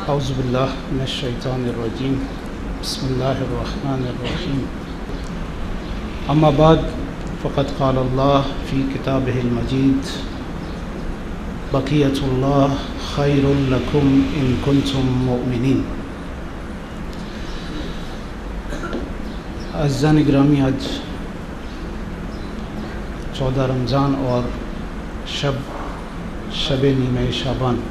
اعوذ باللہ من الشیطان الرجیم بسم اللہ الرحمن الرحیم اما بعد فقد قال اللہ فی کتابہ المجید بقیۃ اللہ خیر لکم ان کنتم مؤمنین۔ عزیزان گرامی، آج 14 رمضان اور شب نیمہ شعبان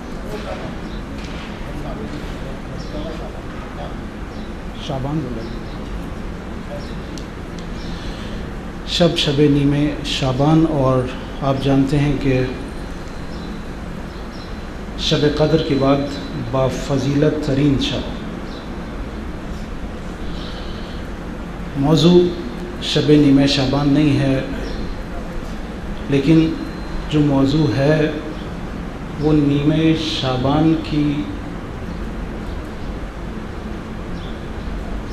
شب نیمہ شعبان، اور آپ جانتے ہیں کہ شب قدر کے بعد بافضیلت ترین شب۔ موضوع شب نیمہ شعبان نہیں ہے، لیکن جو موضوع ہے وہ نیمہ شعبان کی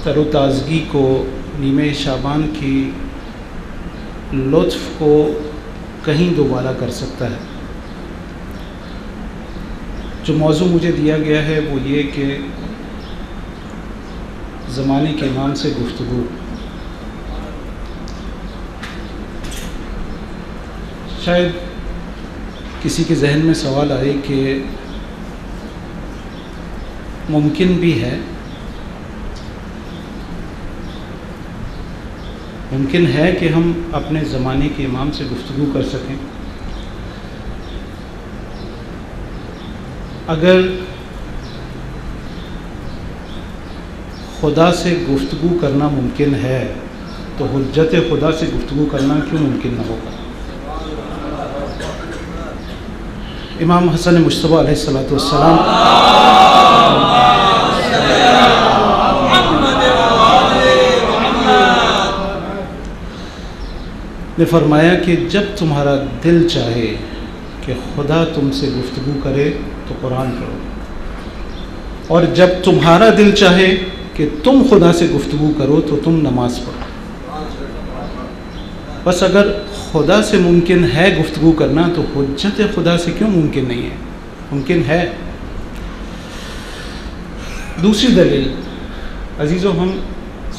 تر و تازگی کو، نیمہ شعبان کی لطف کو کہیں دوبارہ کر سکتا ہے۔ جو موضوع مجھے دیا گیا ہے وہ یہ کہ زمانے کے امام سے گفتگو۔ شاید کسی کے ذہن میں سوال آئے کہ ممکن بھی ہے کہ ہم اپنے زمانے کے امام سے گفتگو کر سکیں۔ اگر خدا سے گفتگو کرنا ممکن ہے تو حجت خدا سے گفتگو کرنا کیوں ممکن نہ ہوگا؟ امام حسن مجتبیٰ علیہ السلام نے فرمایا کہ جب تمہارا دل چاہے کہ خدا تم سے گفتگو کرے تو قرآن پڑھو، اور جب تمہارا دل چاہے کہ تم خدا سے گفتگو کرو تو تم نماز پڑھو۔ بس اگر خدا سے ممکن ہے گفتگو کرنا تو حجت خدا سے کیوں ممکن نہیں ہے؟ ممکن ہے۔ دوسری دلیل، عزیزو، ہم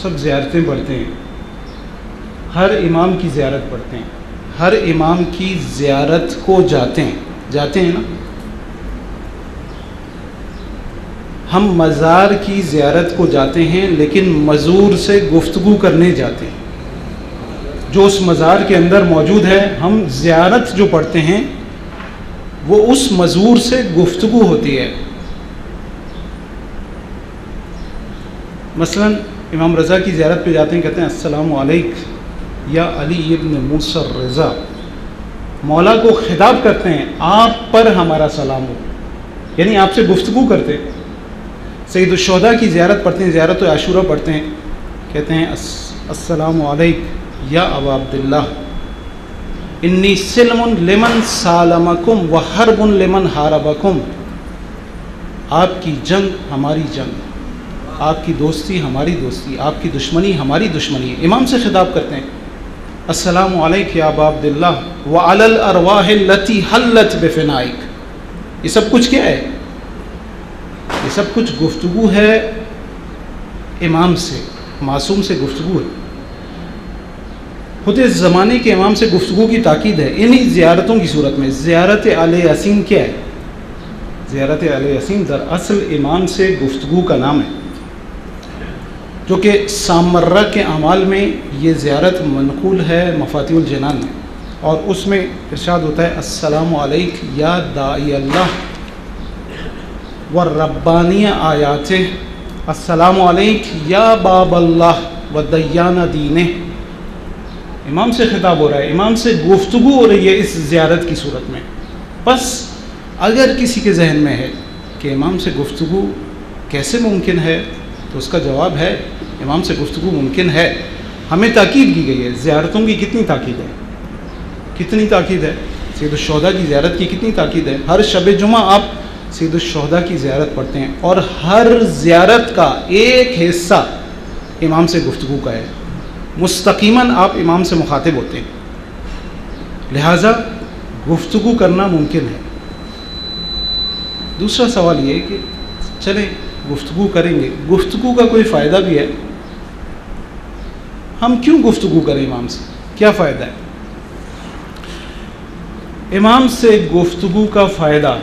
سب زیارتیں پڑھتے ہیں، ہر امام کی زیارت پڑھتے ہیں، ہر امام کی زیارت کو جاتے ہیں نا۔ ہم مزار کی زیارت کو جاتے ہیں لیکن مزور سے گفتگو کرنے جاتے ہیں۔ جو اس مزار کے اندر موجود ہے، ہم زیارت جو پڑھتے ہیں وہ اس مزور سے گفتگو ہوتی ہے۔ مثلا امام رضا کی زیارت پہ جاتے ہیں، کہتے ہیں السلام علیکم یا علی ابن موسیٰ الرضا۔ مولا کو خطاب کرتے ہیں، آپ پر ہمارا سلام ہو، یعنی آپ سے گفتگو کرتے ہیں۔ سید الشہداء کی زیارت پڑھتے ہیں، زیارت عاشورہ پڑھتے ہیں، کہتے ہیں السلام علیکم یا ابا عبداللہ انی سلم لمن سالمکم وحرب لمن حاربکم۔ آپ کی جنگ ہماری جنگ، آپ کی دوستی ہماری دوستی، آپ کی دشمنی ہماری دشمنی ہے۔ امام سے خطاب کرتے ہیں السلام علیکم یا ابا عبداللہ وعلی الارواح التی حلت بفنائک۔ یہ سب کچھ کیا ہے؟ یہ سب کچھ گفتگو ہے امام سے، معصوم سے گفتگو ہے۔ خود اس زمانے کے امام سے گفتگو کی تاکید ہے انہی زیارتوں کی صورت میں۔ زیارت آل یاسین کیا ہے؟ زیارت آل یاسین دراصل امام سے گفتگو کا نام ہے، جو کہ سامرہ کے اعمال میں یہ زیارت منقول ہے مفاتیح الجنان میں، اور اس میں ارشاد ہوتا ہے السلام علیکم یا داعی اللہ والربانی آیاتہ، السلام علیکم یا باب اللہ ودیان دینہ۔ امام سے خطاب ہو رہا ہے، امام سے گفتگو ہو رہی ہے اس زیارت کی صورت میں۔ بس اگر کسی کے ذہن میں ہے کہ امام سے گفتگو کیسے ممکن ہے تو اس کا جواب ہے امام سے گفتگو ممکن ہے۔ ہمیں تاکید کی گئی ہے۔ زیارتوں کی کتنی تاکید ہے؟ کتنی تاکید ہے؟ سید الشہداء کی زیارت کی کتنی تاکید ہے؟ ہر شب جمعہ آپ سید الشہداء کی زیارت پڑھتے ہیں، اور ہر زیارت کا ایک حصہ امام سے گفتگو کا ہے۔ مستقیماً آپ امام سے مخاطب ہوتے ہیں، لہٰذا گفتگو کرنا ممکن ہے۔ دوسرا سوال یہ ہے کہ چلیں گفتگو کریں گے. گفتگو کا کوئی فائدہ بھی ہے؟ ہم کیوں گفتگو کریں امام سے؟ کیا فائدہ ہے امام سے گفتگو کا فائدہ؟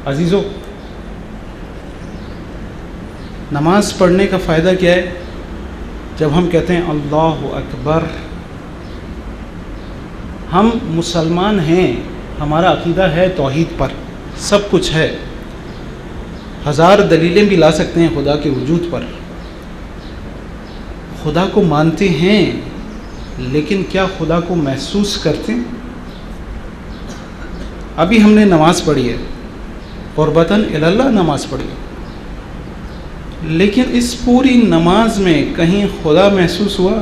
عزیزو، نماز پڑھنے کا فائدہ کیا ہے؟ جب ہم کہتے ہیں اللہ اکبر، ہم مسلمان ہیں، ہمارا عقیدہ ہے توحید پر، سب کچھ ہے، ہزار دلیلیں بھی لا سکتے ہیں خدا کے وجود پر، خدا کو مانتے ہیں، لیکن کیا خدا کو محسوس کرتے ہیں؟ ابھی ہم نے نماز پڑھی ہے، قربتاً اللہ نماز پڑھی ہے، لیکن اس پوری نماز میں کہیں خدا محسوس ہوا؟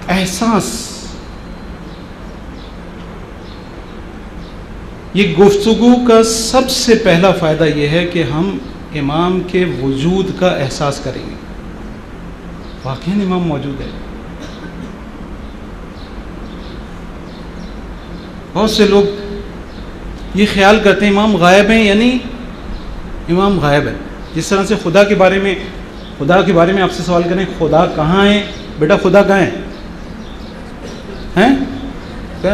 احساس. یہ گفتگو کا سب سے پہلا فائدہ یہ ہے کہ ہم امام کے وجود کا احساس کریں گے. واقعی امام موجود ہے. بہت سے لوگ یہ خیال کرتے ہیں امام غائب ہیں، یعنی امام غائب ہے. جس طرح سے خدا کے بارے میں آپ سے سوال کریں خدا کہاں ہے، بیٹا خدا کہاں ہے؟ ہیں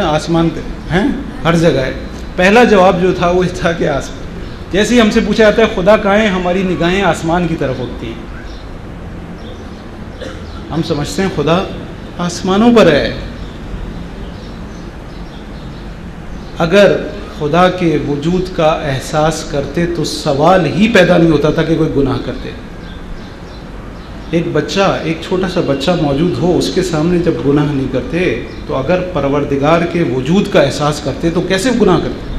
آسمان پہ ہیں، ہر جگہ ہے. پہلا جواب جو تھا وہ تھا کہ آسمان. جیسے ہی ہم سے پوچھا جاتا ہے خدا کہاں ہے، ہماری نگاہیں آسمان کی طرف ہوتی ہیں. ہم سمجھتے ہیں خدا آسمانوں پر ہے. اگر خدا کے وجود کا احساس کرتے تو سوال ہی پیدا نہیں ہوتا تھا کہ کوئی گناہ کرتے. ایک چھوٹا سا بچہ موجود ہو، اس کے سامنے جب گناہ نہیں کرتے تو اگر پروردگار کے وجود کا احساس کرتے تو کیسے گناہ کرتے؟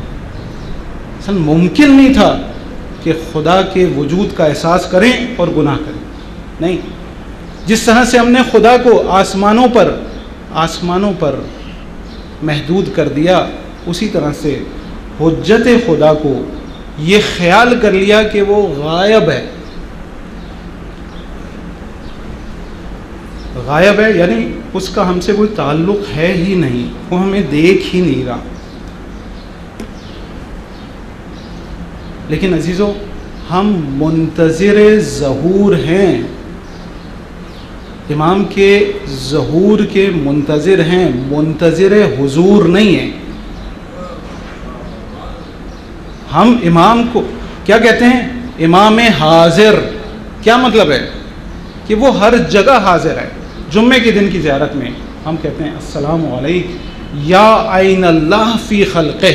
اصل ممکن نہیں تھا کہ خدا کے وجود کا احساس کریں اور گناہ کریں. نہیں، جس طرح سے ہم نے خدا کو آسمانوں پر محدود کر دیا، اسی طرح سے حجت خدا کو یہ خیال کر لیا کہ وہ غائب ہے. غائب ہے یعنی اس کا ہم سے کوئی تعلق ہے ہی نہیں، وہ ہمیں دیکھ ہی نہیں رہا. لیکن عزیزو، ہم منتظر ظہور ہیں، امام کے ظہور کے منتظر ہیں، منتظر حضور نہیں ہیں. ہم امام کو کیا کہتے ہیں؟ امام حاضر. کیا مطلب ہے؟ کہ وہ ہر جگہ حاضر ہے. جمعے کے دن کی زیارت میں ہم کہتے ہیں السلام علیکم یا عین اللہ فی خلقہ،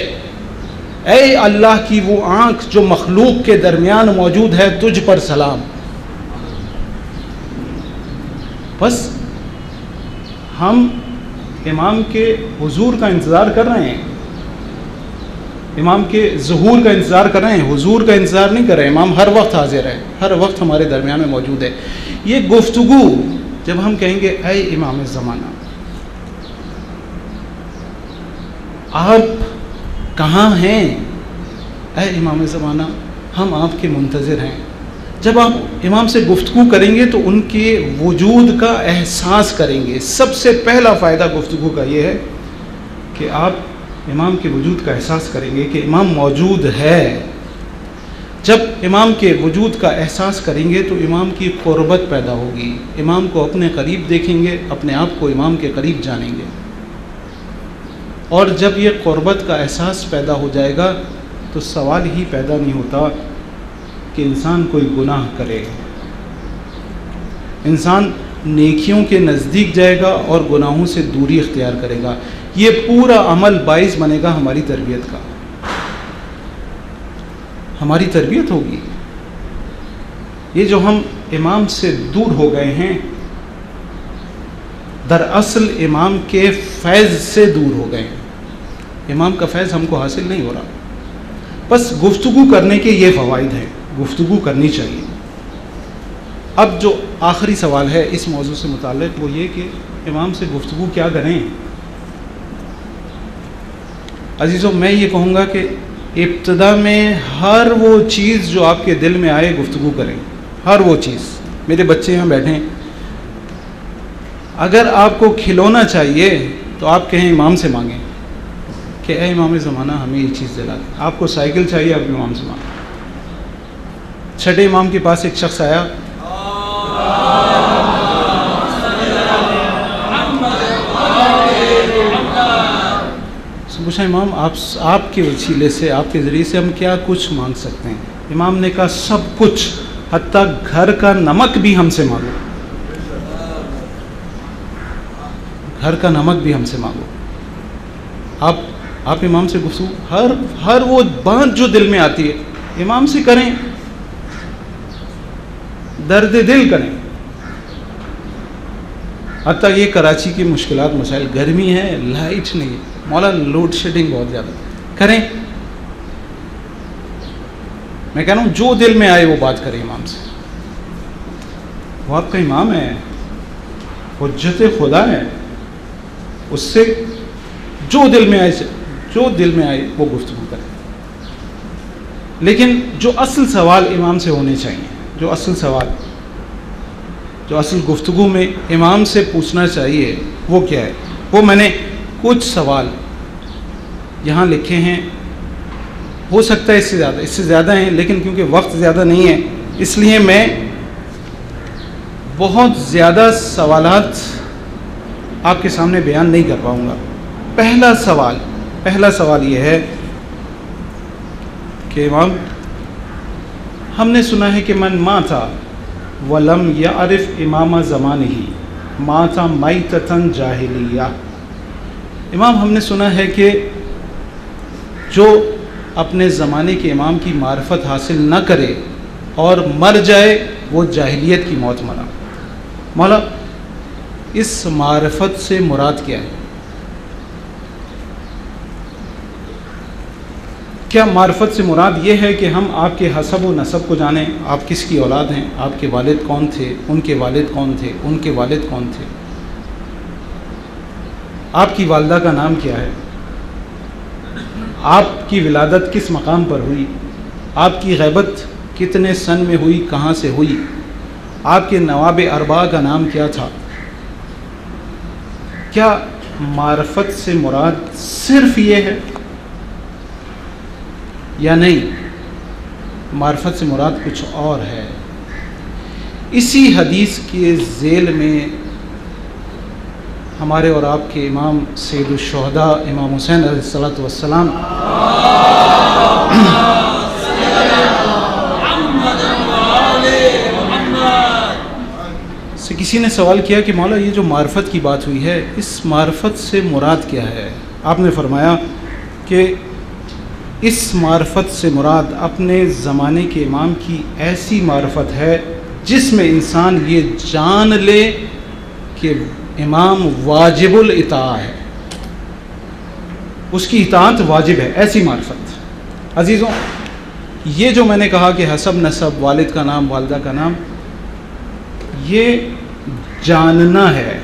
اے اللہ کی وہ آنکھ جو مخلوق کے درمیان موجود ہے، تجھ پر سلام. بس ہم امام کے حضور کا انتظار کر رہے ہیں، امام کے ظہور کا انتظار کر رہے ہیں، حضور کا انتظار نہیں کر رہے. امام ہر وقت حاضر ہے، ہر وقت ہمارے درمیان میں موجود ہے. یہ گفتگو جب ہم کہیں گے اے امام زمانہ آپ کہاں ہیں، اے امام زمانہ ہم آپ کے منتظر ہیں. جب آپ امام سے گفتگو کریں گے تو ان کے وجود کا احساس کریں گے. سب سے پہلا فائدہ گفتگو کا یہ ہے کہ آپ امام کے وجود کا احساس کریں گے کہ امام موجود ہے. جب امام کے وجود کا احساس کریں گے تو امام کی قربت پیدا ہوگی، امام کو اپنے قریب دیکھیں گے، اپنے آپ کو امام کے قریب جانیں گے. اور جب یہ قربت کا احساس پیدا ہو جائے گا تو سوال ہی پیدا نہیں ہوتا کہ انسان کوئی گناہ کرے. انسان نیکیوں کے نزدیک جائے گا اور گناہوں سے دوری اختیار کرے گا. یہ پورا عمل باعث بنے گا ہماری تربیت کا، ہماری تربیت ہوگی. یہ جو ہم امام سے دور ہو گئے ہیں، دراصل امام کے فیض سے دور ہو گئے ہیں. امام کا فیض ہم کو حاصل نہیں ہو رہا. بس گفتگو کرنے کے یہ فوائد ہیں، گفتگو کرنی چاہیے. اب جو آخری سوال ہے اس موضوع سے متعلق وہ یہ کہ امام سے گفتگو کیا کریں. عزیزو، میں یہ کہوں گا کہ ابتدا میں ہر وہ چیز جو آپ کے دل میں آئے گفتگو کریں. ہر وہ چیز. میرے بچے یہاں بیٹھیں، اگر آپ کو کھلونا چاہیے تو آپ کہیں امام سے مانگیں. کہ اے امام زمانہ ہمیں یہ چیز دلا دیں. آپ کو سائیکل چاہیے، آپ امام سے مانگیں. چھٹے امام کے پاس ایک شخص آیا، پوچھا امام آپ کے وسیلے سے، آپ کے ذریعے سے ہم کیا کچھ مانگ سکتے ہیں؟ امام نے کہا سب کچھ، حتیٰ گھر کا نمک بھی ہم سے مانگو، گھر کا نمک بھی ہم سے مانگو. آپ امام سے گفتگو، ہر وہ بات جو دل میں آتی ہے امام سے کریں، درد دل کریں. حتیٰ یہ کراچی کی مشکلات مسائل، گرمی ہے، لائٹ نہیں ہے، مولا لوڈ شیڈنگ بہت زیادہ، کریں. میں کہہ رہا ہوں جو دل میں آئے وہ بات کریں امام سے. وہ آپ کا امام ہے، حجت خدا ہے، اس سے جو دل میں آئے وہ گفتگو کریں. لیکن جو اصل سوال امام سے ہونے چاہیے، جو اصل گفتگو میں امام سے پوچھنا چاہیے وہ کیا ہے؟ وہ میں نے کچھ سوال یہاں لکھے ہیں، ہو سکتا ہے اس سے زیادہ ہیں، لیکن کیونکہ وقت زیادہ نہیں ہے اس لیے میں بہت زیادہ سوالات آپ کے سامنے بیان نہیں کر پاؤں گا. پہلا سوال یہ ہے کہ امام، ہم نے سنا ہے کہ من مات ولم یعرف امام زمانہ مات میتۃ جاہلیہ. امام ہم نے سنا ہے کہ جو اپنے زمانے کے امام کی معرفت حاصل نہ کرے اور مر جائے وہ جاہلیت کی موت مرا. مولا اس معرفت سے مراد کیا ہے؟ کیا معرفت سے مراد یہ ہے کہ ہم آپ کے حسب و نسب کو جانیں، آپ کس کی اولاد ہیں، آپ کے والد کون تھے، ان کے والد کون تھے، ان کے والد کون تھے، آپ کی والدہ کا نام کیا ہے، آپ کی ولادت کس مقام پر ہوئی، آپ کی غیبت کتنے سن میں ہوئی، کہاں سے ہوئی، آپ کے نواب اربعہ کا نام کیا تھا؟ کیا معرفت سے مراد صرف یہ ہے یا نہیں؟ معرفت سے مراد کچھ اور ہے. اسی حدیث کے ذیل میں ہمارے اور آپ کے امام سید الشہداء امام حسین علیہ السلام سے کسی نے سوال کیا کہ مولا یہ جو معرفت کی بات ہوئی ہے اس معرفت سے مراد کیا ہے؟ آپ نے فرمایا کہ اس معرفت سے مراد اپنے زمانے کے امام کی ایسی معرفت ہے جس میں انسان یہ جان لے کہ امام واجب الاطاعہ ہے، اس کی اطاعت واجب ہے، ایسی معرفت. عزیزوں، یہ جو میں نے کہا کہ حسب نسب، والد کا نام، والدہ کا نام، یہ جاننا ہے،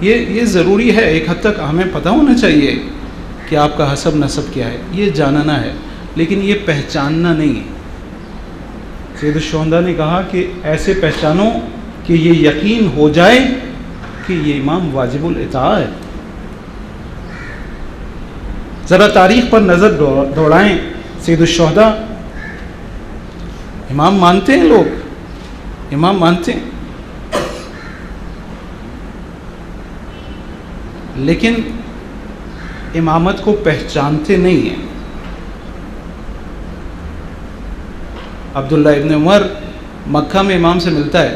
یہ ضروری ہے. ایک حد تک ہمیں پتہ ہونا چاہیے کہ آپ کا حسب نسب کیا ہے، یہ جاننا ہے، لیکن یہ پہچاننا نہیں ہے. سید الشہداء نے کہا کہ ایسے پہچانو کہ یہ یقین ہو جائے کہ یہ امام واجب الاطاعہ ہے. ذرا تاریخ پر نظر دوڑائیں. سید الشہداء امام مانتے ہیں، لوگ امام مانتے ہیں، لیکن امامت کو پہچانتے نہیں ہیں. عبداللہ ابن عمر مکہ میں امام سے ملتا ہے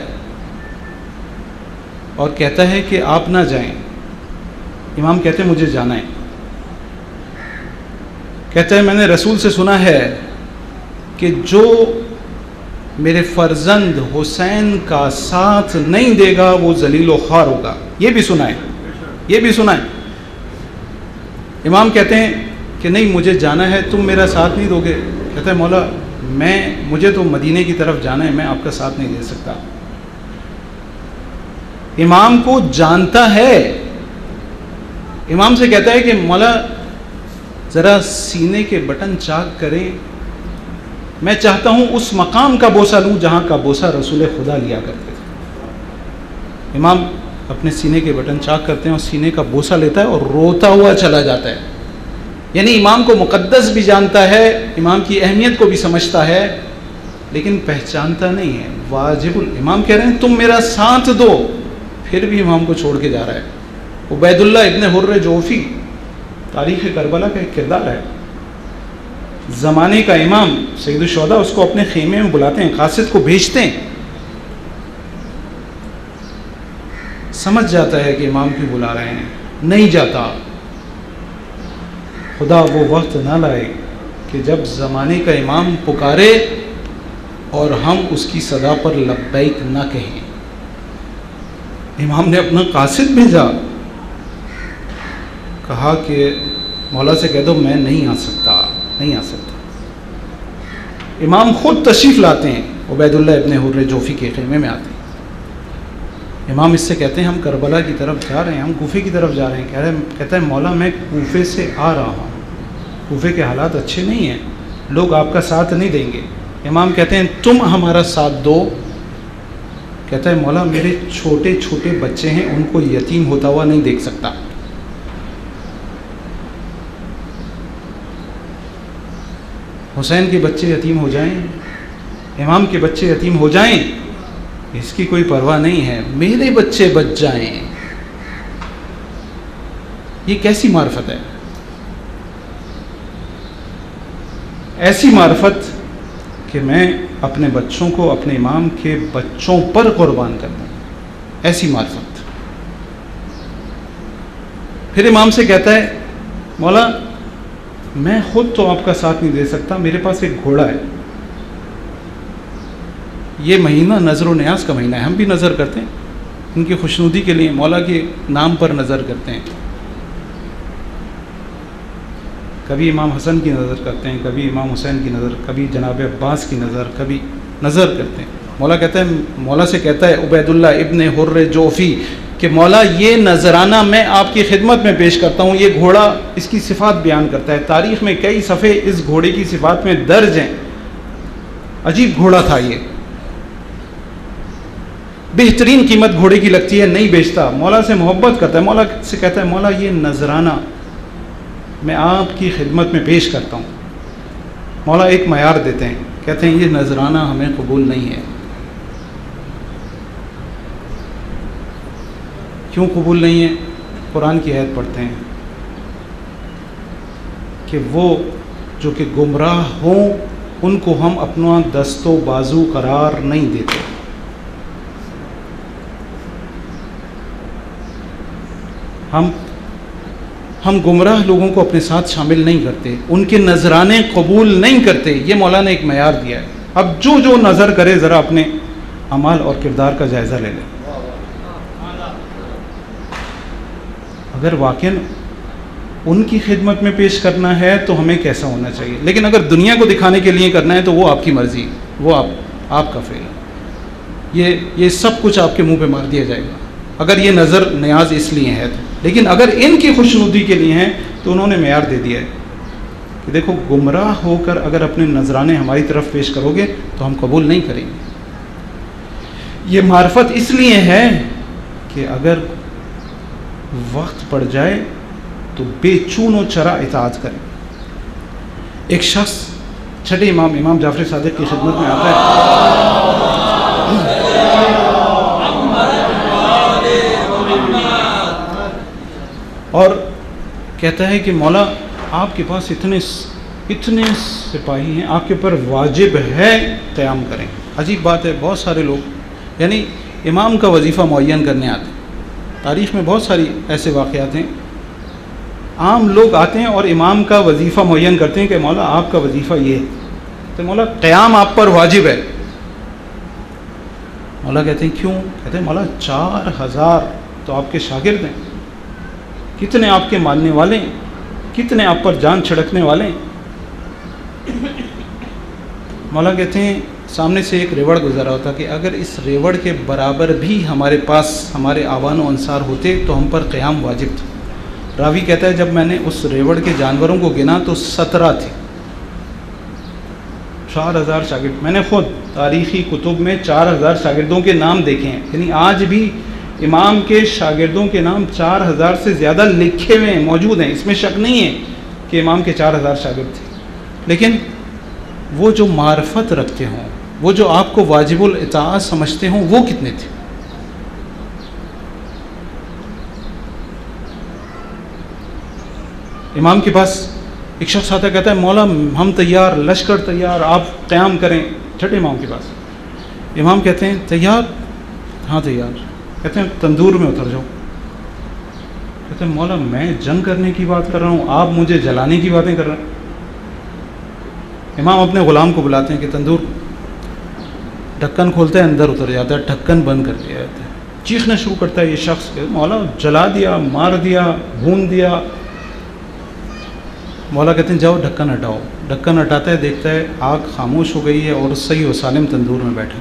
اور کہتا ہے کہ آپ نہ جائیں. امام کہتے ہیں مجھے جانا ہے. کہتا ہے میں نے رسول سے سنا ہے کہ جو میرے فرزند حسین کا ساتھ نہیں دے گا وہ ذلیل و خوار ہوگا. یہ بھی سنا ہے. امام کہتے ہیں کہ نہیں مجھے جانا ہے، تم میرا ساتھ نہیں دو گے. کہتا ہے مولا مجھے تو مدینے کی طرف جانا ہے، میں آپ کا ساتھ نہیں دے سکتا. امام کو جانتا ہے. امام سے کہتا ہے کہ مولا ذرا سینے کے بٹن چاک کریں، میں چاہتا ہوں اس مقام کا بوسہ لوں جہاں کا بوسہ رسول خدا لیا کرتے تھے. امام اپنے سینے کے بٹن چاک کرتے ہیں اور سینے کا بوسہ لیتا ہے اور روتا ہوا چلا جاتا ہے. یعنی امام کو مقدس بھی جانتا ہے، امام کی اہمیت کو بھی سمجھتا ہے، لیکن پہچانتا نہیں ہے۔ واجب امام کہہ رہے ہیں تم میرا ساتھ دو، پھر بھی امام کو چھوڑ کے جا رہا ہے۔ عبید اللہ ابن حر جوفی تاریخ کربلا کا ایک کردار ہے، زمانے کا امام سید الشہداء، اس کو اپنے خیمے میں بلاتے ہیں، قاصد کو بھیجتے ہیں، سمجھ جاتا ہے کہ امام کیوں بلا رہے ہیں، نہیں جاتا۔ خدا وہ وقت نہ لائے کہ جب زمانے کا امام پکارے اور ہم اس کی صدا پر لبیک نہ کہیں۔ امام نے اپنا قاصد بھیجا، کہا کہ مولا سے کہہ دو میں نہیں آ سکتا، نہیں آ سکتا۔ امام خود تشریف لاتے ہیں، عبید اللہ ابن حر جوفی کے خیمے میں آتے ہیں۔ امام اس سے کہتے ہیں ہم کربلا کی طرف جا رہے ہیں، ہم کوفے کی طرف جا رہے ہیں۔ کہتا ہے مولا میں کوفے سے آ رہا ہوں، کوفے کے حالات اچھے نہیں ہیں، لوگ آپ کا ساتھ نہیں دیں گے۔ امام کہتے ہیں تم ہمارا ساتھ دو۔ کہتا ہے مولا میرے چھوٹے چھوٹے بچے ہیں، ان کو یتیم ہوتا ہوا نہیں دیکھ سکتا۔ حسین کے بچے یتیم ہو جائیں، امام کے بچے یتیم ہو جائیں، اس کی کوئی پرواہ نہیں ہے، میرے بچے بچ جائیں۔ یہ کیسی معرفت ہے؟ ایسی معرفت کہ میں اپنے بچوں کو اپنے امام کے بچوں پر قربان کر دوں، ایسی معرفت۔ پھر امام سے کہتا ہے مولا میں خود تو آپ کا ساتھ نہیں دے سکتا، میرے پاس ایک گھوڑا ہے، یہ مہینہ نظر و نیاز کا مہینہ ہے، ہم بھی نظر کرتے ہیں ان کی خوشنودی کے لیے، مولا کے نام پر نظر کرتے ہیں، کبھی امام حسن کی نظر کرتے ہیں، کبھی امام حسین کی نظر، کبھی جناب عباس کی نظر، کبھی نظر کرتے ہیں۔ مولا کہتا ہے، مولا سے کہتا ہے عبید اللہ ابن حر جوفی کہ مولا یہ نذرانہ میں آپ کی خدمت میں پیش کرتا ہوں۔ یہ گھوڑا اس کی صفات بیان کرتا ہے، تاریخ میں کئی صفحے اس گھوڑے کی صفات میں درج ہیں، عجیب گھوڑا تھا یہ، بہترین قیمت گھوڑے کی لگتی ہے، نہیں بیچتا، مولا سے محبت کرتا ہے۔ مولا سے کہتا ہے مولا یہ نذرانہ میں آپ کی خدمت میں پیش کرتا ہوں۔ مولا ایک معیار دیتے ہیں، کہتے ہیں یہ نذرانہ ہمیں قبول نہیں ہے۔ کیوں قبول نہیں ہے؟ قرآن کی آیت پڑھتے ہیں کہ وہ جو کہ گمراہ ہوں ان کو ہم اپنا دست و بازو قرار نہیں دیتے۔ ہم گمراہ لوگوں کو اپنے ساتھ شامل نہیں کرتے، ان کے نذرانے قبول نہیں کرتے۔ یہ مولا نے ایک معیار دیا ہے۔ اب جو نظر کرے ذرا اپنے اعمال اور کردار کا جائزہ لے لے، اگر واقعاً ان کی خدمت میں پیش کرنا ہے تو ہمیں کیسا ہونا چاہیے، لیکن اگر دنیا کو دکھانے کے لیے کرنا ہے تو وہ آپ کی مرضی، وہ آپ کا فعل ہے، یہ سب کچھ آپ کے منہ پہ مار دیا جائے گا اگر یہ نظر نیاز اس لیے ہے تو۔ لیکن اگر ان کی خوشنودی کے لیے ہیں تو انہوں نے معیار دے دیا ہے کہ دیکھو گمراہ ہو کر اگر اپنے نذرانے ہماری طرف پیش کرو گے تو ہم قبول نہیں کریں گے۔ یہ معرفت اس لیے ہے کہ اگر وقت پڑ جائے تو بے چون و چرا اطاعت کریں۔ ایک شخص چھٹے امام جعفر صادق کی خدمت میں آتا ہے اور کہتا ہے کہ مولا آپ کے پاس اتنے سپاہی ہیں، آپ کے اوپر واجب ہے قیام کریں۔ عجیب بات ہے، بہت سارے لوگ یعنی امام کا وظیفہ معین کرنے آتے ہیں۔ تاریخ میں بہت ساری ایسے واقعات ہیں، عام لوگ آتے ہیں اور امام کا وظیفہ معین کرتے ہیں کہ مولا آپ کا وظیفہ یہ ہے، تو مولا قیام آپ پر واجب ہے۔ مولا کہتے ہیں کیوں؟ کہتے ہیں مولا 4000 تو آپ کے شاگرد ہیں، کتنے آپ کے ماننے والے ہیں، کتنے آپ پر جان چھڑکنے والے ہیں۔ مولا کہتے ہیں سامنے سے ایک ریوڑ گزرا ہوتا کہ اگر اس ریوڑ کے برابر بھی ہمارے پاس ہمارے آوان و انصار ہوتے تو ہم پر قیام واجب تھا۔ راوی کہتا ہے جب میں نے اس ریوڑ کے جانوروں کو گنا تو 17 تھے، 4000 شاگرد۔ میں نے خود تاریخی کتب میں 4000 شاگردوں کے نام دیکھے ہیں، یعنی آج بھی امام کے شاگردوں کے نام 4000 سے زیادہ لکھے ہوئے ہیں، موجود ہیں، اس میں شک نہیں ہے۔ کہ امام کے 4000 شاگرد تھے، لیکن وہ جو معرفت رکھتے ہوں، وہ جو آپ کو واجب الاطاعت سمجھتے ہوں، وہ کتنے تھے؟ امام کے پاس ایک شخص آتا ہے، کہتا ہے مولا ہم تیار، لشکر تیار، آپ قیام کریں، چھٹے امام کے پاس۔ امام کہتے ہیں تیار؟ ہاں تیار۔ کہتے ہیں تندور میں اتر جاؤ۔ کہتے ہیں مولا میں جنگ کرنے کی بات کر رہا ہوں، آپ مجھے جلانے کی باتیں کر رہے ہیں۔ امام اپنے غلام کو بلاتے ہیں کہ تندور، ڈھکن کھولتا ہے، اندر اتر جاتا ہے، ڈھکن بند کر دیا جاتا ہے، چیخنا شروع کرتا ہے یہ شخص کہ مولا جلا دیا، مار دیا، بھون دیا۔ مولا کہتے ہیں جاؤ ڈھکن ہٹاؤ۔ ڈھکن ہٹاتا ہے، دیکھتا ہے آگ خاموش ہو گئی ہے اور صحیح و سالم تندور میں بیٹھا۔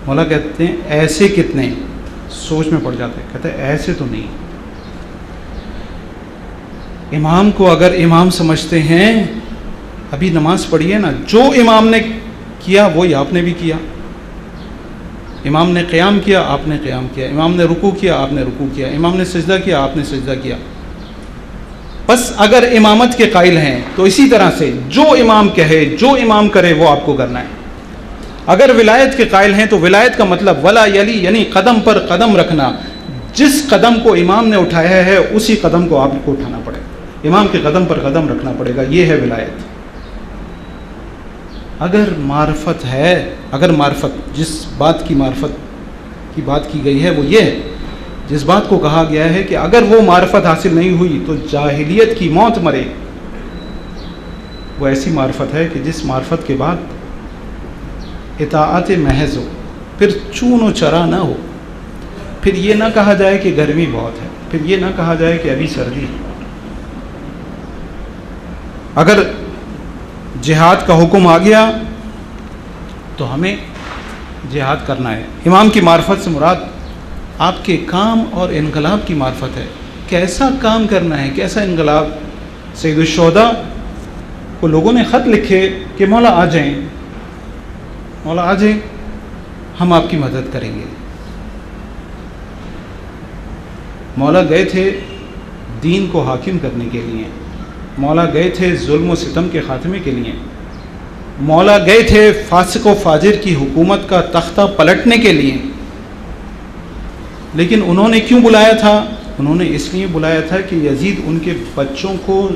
مولا کہتے ہیں ایسے کتنے؟ سوچ میں پڑ جاتے ہیں، کہتے ہیں ایسے تو نہیں۔ امام کو اگر امام سمجھتے ہیں، ابھی نماز پڑھی ہے نا، جو امام نے کیا وہی آپ نے بھی کیا۔ امام نے قیام کیا، آپ نے قیام کیا۔ امام نے رکوع کیا، آپ نے رکوع کیا۔ امام نے سجدہ کیا، آپ نے سجدہ کیا۔ بس اگر امامت کے قائل ہیں تو اسی طرح سے جو امام کہے، جو امام کرے وہ آپ کو کرنا ہے۔ اگر ولایت کے قائل ہیں تو ولایت کا مطلب ولا یلی، یعنی قدم پر قدم رکھنا، جس قدم کو امام نے اٹھایا ہے اسی قدم کو آپ کو اٹھانا پڑے گا، امام کے قدم پر قدم رکھنا پڑے گا، یہ ہے ولایت۔ اگر معرفت ہے، اگر معرفت، جس بات کی معرفت کی بات کی گئی ہے وہ یہ ہے، جس بات کو کہا گیا ہے کہ اگر وہ معرفت حاصل نہیں ہوئی تو جاہلیت کی موت مرے، وہ ایسی معرفت ہے کہ جس معرفت کے بعد اطاعت محض ہو، پھر چون و چرا نہ ہو، پھر یہ نہ کہا جائے کہ گرمی بہت ہے، پھر یہ نہ کہا جائے کہ ابھی سردی ہے۔ اگر جہاد کا حکم آ گیا تو ہمیں جہاد کرنا ہے۔ امام کی معرفت سے مراد آپ کے کام اور انقلاب کی معرفت ہے، کیسا کام کرنا ہے، کیسا انقلاب۔ سید الشہداء کو لوگوں نے خط لکھے کہ مولا آ جائیں، مولا آ جائیں، ہم آپ کی مدد کریں گے۔ مولا گئے تھے دین کو حاکم کرنے کے لیے، مولا گئے تھے ظلم و ستم کے خاتمے کے لیے، مولا گئے تھے فاسق و فاجر کی حکومت کا تختہ پلٹنے کے لیے۔ لیکن انہوں نے کیوں بلایا تھا؟ انہوں نے اس لیے بلایا تھا کہ یزید ان کے بچوں کو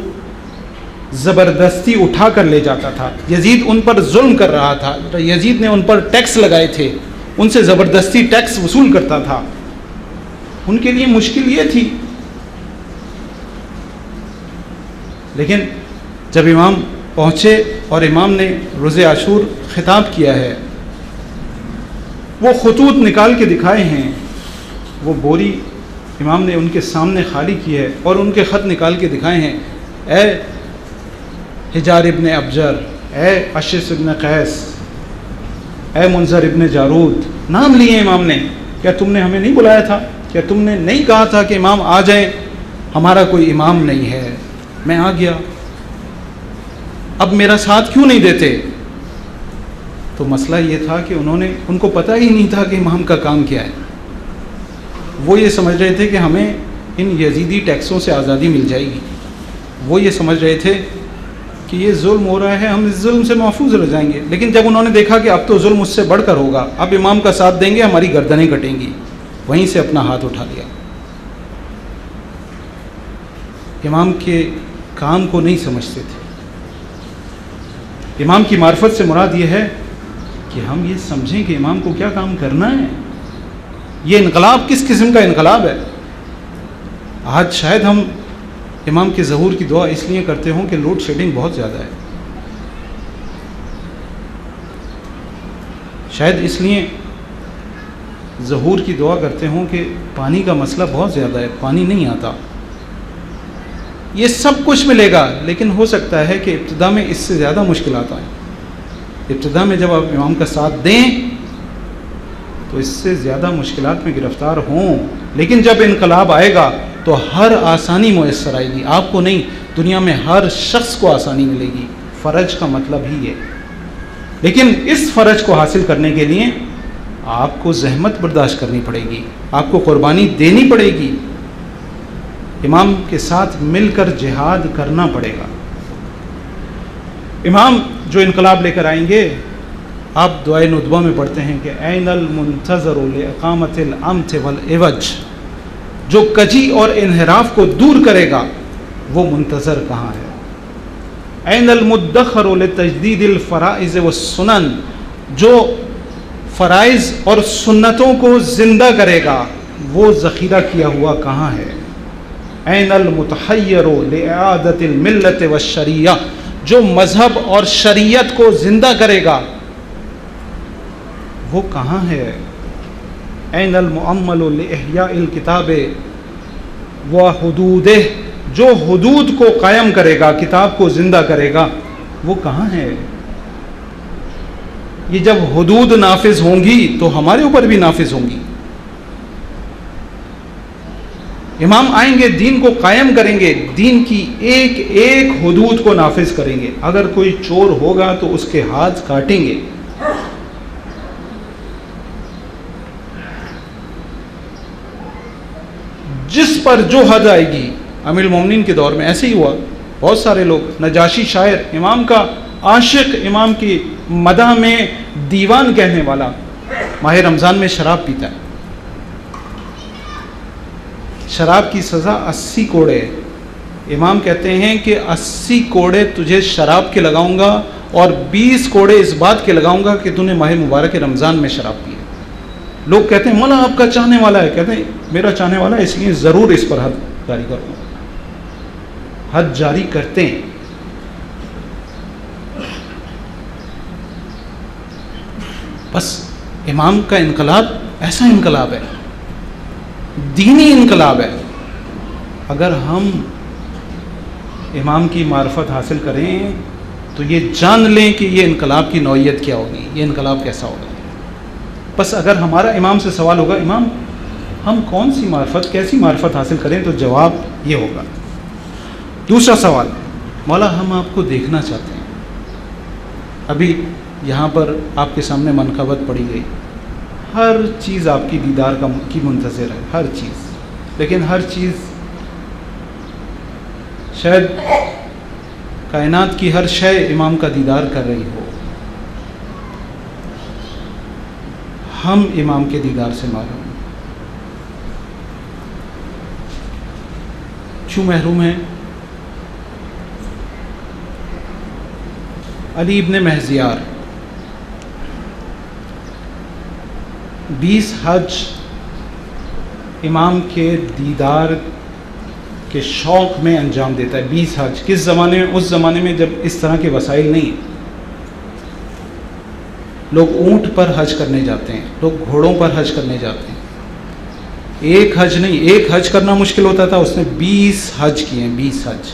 زبردستی اٹھا کر لے جاتا تھا، یزید ان پر ظلم کر رہا تھا، یزید نے ان پر ٹیکس لگائے تھے، ان سے زبردستی ٹیکس وصول کرتا تھا۔ ان کے لیے مشکل یہ تھی، لیکن جب امام پہنچے اور امام نے روز عاشور خطاب کیا ہے، وہ خطوط نکال کے دکھائے ہیں، وہ بوری امام نے ان کے سامنے خالی کی ہے اور ان کے خط نکال کے دکھائے ہیں، اے حجار ابن ابجر، اے اشس ابن قیس، اے منذر ابن جارود، نام لیے امام نے۔ کیا تم نے ہمیں نہیں بلایا تھا؟ کیا تم نے نہیں کہا تھا کہ امام آ جائیں؟ ہمارا کوئی امام نہیں ہے، میں آ گیا، اب میرا ساتھ کیوں نہیں دیتے؟ تو مسئلہ یہ تھا کہ ان کو پتہ ہی نہیں تھا کہ امام کا کام کیا ہے۔ وہ یہ سمجھ رہے تھے کہ ہمیں ان یزیدی ٹیکسوں سے آزادی مل جائے گی، وہ یہ سمجھ رہے تھے کہ یہ ظلم ہو رہا ہے، ہم اس ظلم سے محفوظ رہ جائیں گے۔ لیکن جب انہوں نے دیکھا کہ اب تو ظلم اس سے بڑھ کر ہوگا، اب امام کا ساتھ دیں گے ہماری گردنیں کٹیں گی، وہیں سے اپنا ہاتھ اٹھا لیا۔ امام کے کام کو نہیں سمجھتے تھے۔ امام کی معرفت سے مراد یہ ہے کہ ہم یہ سمجھیں کہ امام کو کیا کام کرنا ہے۔ یہ انقلاب کس قسم کا انقلاب ہے؟ آج شاید ہم امام کے ظہور کی دعا اس لیے کرتے ہوں کہ لوڈ شیڈنگ بہت زیادہ ہے، شاید اس لیے ظہور کی دعا کرتے ہوں کہ پانی کا مسئلہ بہت زیادہ ہے، پانی نہیں آتا۔ یہ سب کچھ ملے گا، لیکن ہو سکتا ہے کہ ابتدا میں اس سے زیادہ مشکلات آئیں۔ ابتدا میں جب آپ امام کا ساتھ دیں تو اس سے زیادہ مشکلات میں گرفتار ہوں، لیکن جب انقلاب آئے گا تو ہر آسانی میسر آئے گی، آپ کو نہیں، دنیا میں ہر شخص کو آسانی ملے گی۔ فرج کا مطلب ہی ہے، لیکن اس فرج کو حاصل کرنے کے لیے آپ کو زحمت برداشت کرنی پڑے گی، آپ کو قربانی دینی پڑے گی۔ امام کے ساتھ مل کر جہاد کرنا پڑے گا۔ امام جو انقلاب لے کر آئیں گے، آپ دعائے ندبہ میں پڑھتے ہیں کہ این المنتظر لاقامت الامت والعوج، جو کجی اور انحراف کو دور کرے گا وہ منتظر کہاں ہے؟ این المدخر لتجدید الفرائض والسنن، جو فرائض اور سنتوں کو زندہ کرے گا وہ ذخیرہ کیا ہوا کہاں ہے؟ این المتحیر لإعادة الملت والشریعہ، جو مذہب اور شریعت کو زندہ کرے گا وہ کہاں ہے؟ این المؤمل لإحیاء الکتاب وحدودہ، جو حدود کو قائم کرے گا، کتاب کو زندہ کرے گا وہ کہاں ہے؟ یہ جب حدود نافذ ہوں گی تو ہمارے اوپر بھی نافذ ہوں گی۔ امام آئیں گے، دین کو قائم کریں گے، دین کی ایک ایک حدود کو نافذ کریں گے۔ اگر کوئی چور ہوگا تو اس کے ہاتھ کاٹیں گے۔ جس پر جو حد آئے گی، امیر المومنین کے دور میں ایسے ہی ہوا۔ بہت سارے لوگ، نجاشی شاعر، امام کا عاشق، امام کی مدح میں دیوان کہنے والا، ماہ رمضان میں شراب پیتا ہے۔ شراب کی سزا 80 کوڑے۔ امام کہتے ہیں کہ 80 کوڑے تجھے شراب کے لگاؤں گا اور 20 کوڑے اس بات کے لگاؤں گا کہ تو نے ماہ مبارک رمضان میں شراب پی ہے۔ لوگ کہتے ہیں مولا آپ کا چاہنے والا ہے، کہتے ہیں میرا چاہنے والا ہے، اس لیے ضرور اس پر حد جاری کروں گا۔ حد جاری کرتے ہیں۔ بس امام کا انقلاب ایسا انقلاب ہے، دینی انقلاب ہے۔ اگر ہم امام کی معرفت حاصل کریں تو یہ جان لیں کہ یہ انقلاب کی نوعیت کیا ہوگی، یہ انقلاب کیسا ہوگا۔ بس اگر ہمارا امام سے سوال ہوگا امام ہم کون سی معرفت، کیسی معرفت حاصل کریں، تو جواب یہ ہوگا۔ دوسرا سوال، مولا ہم آپ کو دیکھنا چاہتے ہیں۔ ابھی یہاں پر آپ کے سامنے منقبت پڑی گئی، ہر چیز آپ کی دیدار کی منتظر ہے، ہر چیز، لیکن ہر چیز شاید کائنات کی ہر شے امام کا دیدار کر رہی ہو، ہم امام کے دیدار سے محروم ہیں۔ کیوں محروم ہیں؟ علی ابن مہزیار 20 حج امام کے دیدار کے شوق میں انجام دیتا ہے۔ 20 حج کس زمانے میں؟ اس زمانے میں جب اس طرح کے وسائل نہیں، لوگ اونٹ پر حج کرنے جاتے ہیں، لوگ گھوڑوں پر حج کرنے جاتے ہیں۔ ایک حج نہیں، ایک حج کرنا مشکل ہوتا تھا، اس نے 20 حج کیے ہیں، 20 حج۔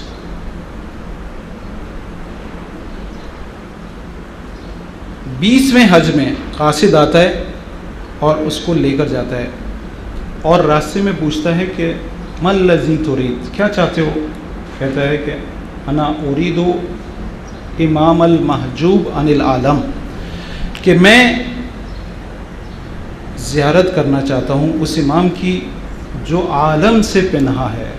بیسویں حج میں قاصد آتا ہے اور اس کو لے کر جاتا ہے، اور راستے میں پوچھتا ہے کہ من الذی ترید، کیا چاہتے ہو؟ کہتا ہے کہ انا ارید امام المحجوب عن العالم، کہ میں زیارت کرنا چاہتا ہوں اس امام کی جو عالم سے پنہا ہے۔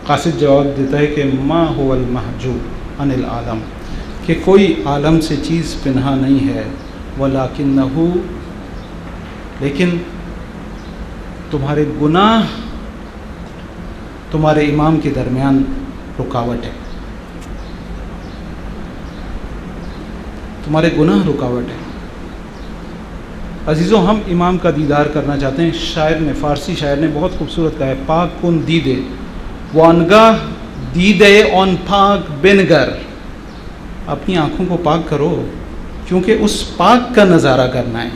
قاصد جواب دیتا ہے کہ ما هو المحجوب عن العالم، کہ کوئی عالم سے چیز پنہا نہیں ہے، ولیکنہ، لیکن تمہارے گناہ تمہارے امام کے درمیان رکاوٹ ہے، تمہارے گناہ رکاوٹ ہے۔ عزیزوں، ہم امام کا دیدار کرنا چاہتے ہیں۔ شاعر نے، فارسی شاعر نے بہت خوبصورت کہا ہے، پاک کن دیدے وانگاہ دیدے اون پاک بنگر، اپنی آنکھوں کو پاک کرو کیونکہ اس پاک کا نظارہ کرنا ہے۔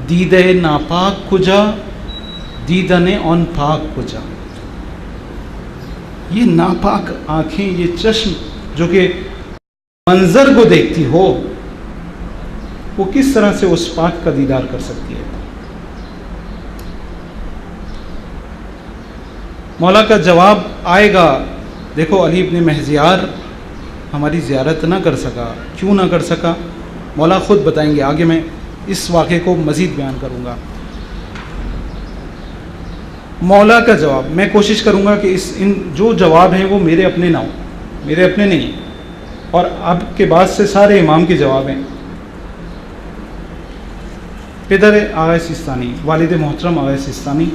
دیدے ناپاک کجا، دیدن اون پاک کجا، یہ ناپاک آنکھیں، یہ چشم جو کہ منظر کو دیکھتی ہو، وہ کس طرح سے اس پاک کا دیدار کر سکتی ہے؟ مولا کا جواب آئے گا۔ دیکھو علی ابن مہزیار ہماری زیارت نہ کر سکا، کیوں نہ کر سکا؟ مولا خود بتائیں گے، آگے میں اس واقعے کو مزید بیان کروں گا۔ مولا کا جواب میں کوشش کروں گا کہ ان جو جواب ہیں وہ میرے اپنے نہ ہوں، میرے اپنے نہیں، اور اب کے بعد سے سارے امام کے جواب ہیں۔ پدر آغا سیستانی، والد محترم آغا سیستانی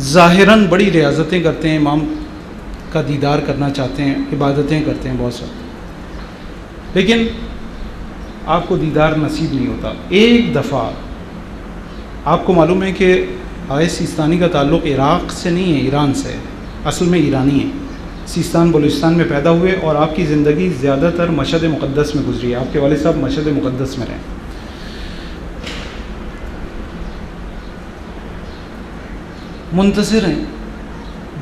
ظاہراً بڑی ریاضتیں کرتے ہیں، امام کا دیدار کرنا چاہتے ہیں، عبادتیں کرتے ہیں بہت ساری، لیکن آپ کو دیدار نصیب نہیں ہوتا۔ ایک دفعہ آپ کو معلوم ہے کہ آغا سیستانی کا تعلق عراق سے نہیں ہے، ایران سے ہے، اصل میں ایرانی ہے، سیستان بلوچستان میں پیدا ہوئے اور آپ کی زندگی زیادہ تر مشہد مقدس میں گزری ہے۔ آپ کے والد صاحب مشہد مقدس میں رہے، منتظر ہیں،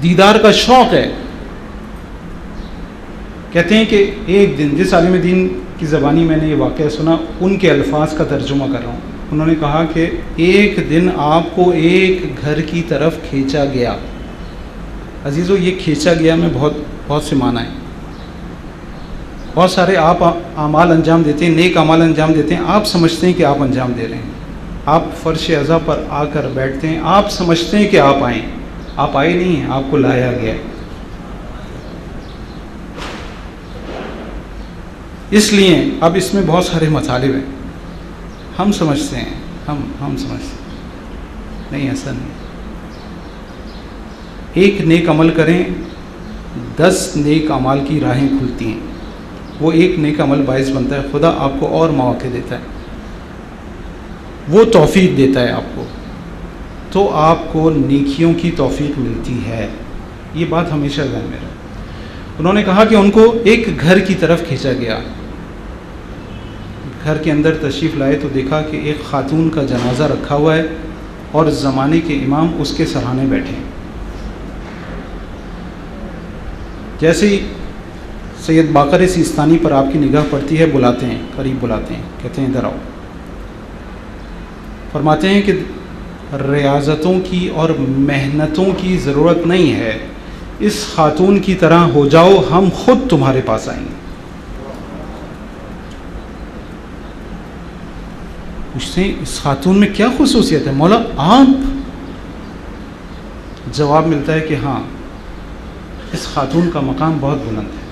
دیدار کا شوق ہے۔ کہتے ہیں کہ ایک دن، جس عالم دین کی زبانی میں نے یہ واقعہ سنا، ان کے الفاظ کا ترجمہ کر رہا ہوں، انہوں نے کہا کہ ایک دن آپ کو ایک گھر کی طرف کھینچا گیا۔ عزیزو، یہ کھینچا گیا میں بہت سے معنی ہیں، بہت سارے آپ اعمال انجام دیتے ہیں، نیک اعمال انجام دیتے ہیں، آپ سمجھتے ہیں کہ آپ انجام دے رہے ہیں، آپ فرش عزا پر آ کر بیٹھتے ہیں، آپ سمجھتے ہیں کہ آپ آئیں، آپ آئے نہیں ہیں، آپ کو لایا گیا ہے۔ اس لیے اب اس میں بہت سارے مطالب ہیں، ہم سمجھتے ہیں، ہم سمجھتے ہیں، نہیں، ایسا نہیں۔ ایک نیک عمل کریں، 10 نیک اعمال کی راہیں کھلتی ہیں، وہ ایک نیک عمل باعث بنتا ہے، خدا آپ کو اور مواقع دیتا ہے، وہ توفیق دیتا ہے آپ کو، تو آپ کو نیکیوں کی توفیق ملتی ہے۔ یہ بات ہمیشہ ذہن میں رہے۔ انہوں نے کہا کہ ان کو ایک گھر کی طرف کھینچا گیا، گھر کے اندر تشریف لائے تو دیکھا کہ ایک خاتون کا جنازہ رکھا ہوا ہے اور زمانے کے امام اس کے سرہانے بیٹھے ہیں۔ جیسے ہی سید باقر سیستانی پر آپ کی نگاہ پڑتی ہے، بلاتے ہیں، قریب بلاتے ہیں، کہتے ہیں ادھر آؤ۔ فرماتے ہیں کہ ریاضتوں کی اور محنتوں کی ضرورت نہیں ہے، اس خاتون کی طرح ہو جاؤ، ہم خود تمہارے پاس آئیں گے۔ پوچھتے ہیں اس خاتون میں کیا خصوصیت ہے مولا آپ؟ جواب ملتا ہے کہ ہاں، اس خاتون کا مقام بہت بلند ہے۔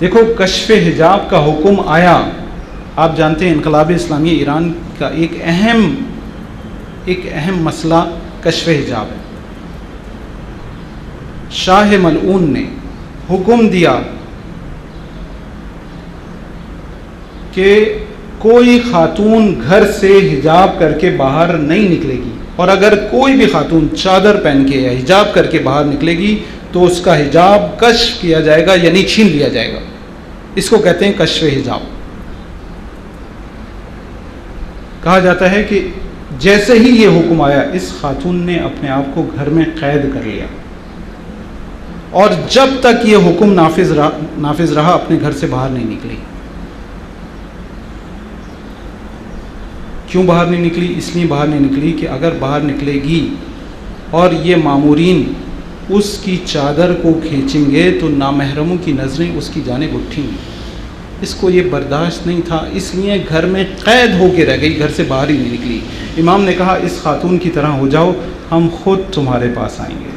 دیکھو، کشف حجاب کا حکم آیا، آپ جانتے ہیں انقلاب اسلامی ایران کا ایک اہم مسئلہ کشف حجاب ہے۔ شاہ ملعون نے حکم دیا کہ کوئی خاتون گھر سے حجاب کر کے باہر نہیں نکلے گی، اور اگر کوئی بھی خاتون چادر پہن کے یا حجاب کر کے باہر نکلے گی تو اس کا حجاب کشف کیا جائے گا، یعنی چھین لیا جائے گا۔ اس کو کہتے ہیں کشف حجاب۔ کہا جاتا ہے کہ جیسے ہی یہ حکم آیا، اس خاتون نے اپنے آپ کو گھر میں قید کر لیا، اور جب تک یہ حکم نافذ رہا اپنے گھر سے باہر نہیں نکلی۔ کیوں باہر نہیں نکلی؟ اس لیے باہر نہیں نکلی کہ اگر باہر نکلے گی اور یہ مامورین اس کی چادر کو کھینچیں گے تو نامحرموں کی نظریں اس کی جانب اٹھیں گی۔ اس کو یہ برداشت نہیں تھا، اس لیے گھر میں قید ہو کے رہ گئی، گھر سے باہر ہی نہیں نکلی۔ امام نے کہا اس خاتون کی طرح ہو جاؤ، ہم خود تمہارے پاس آئیں گے۔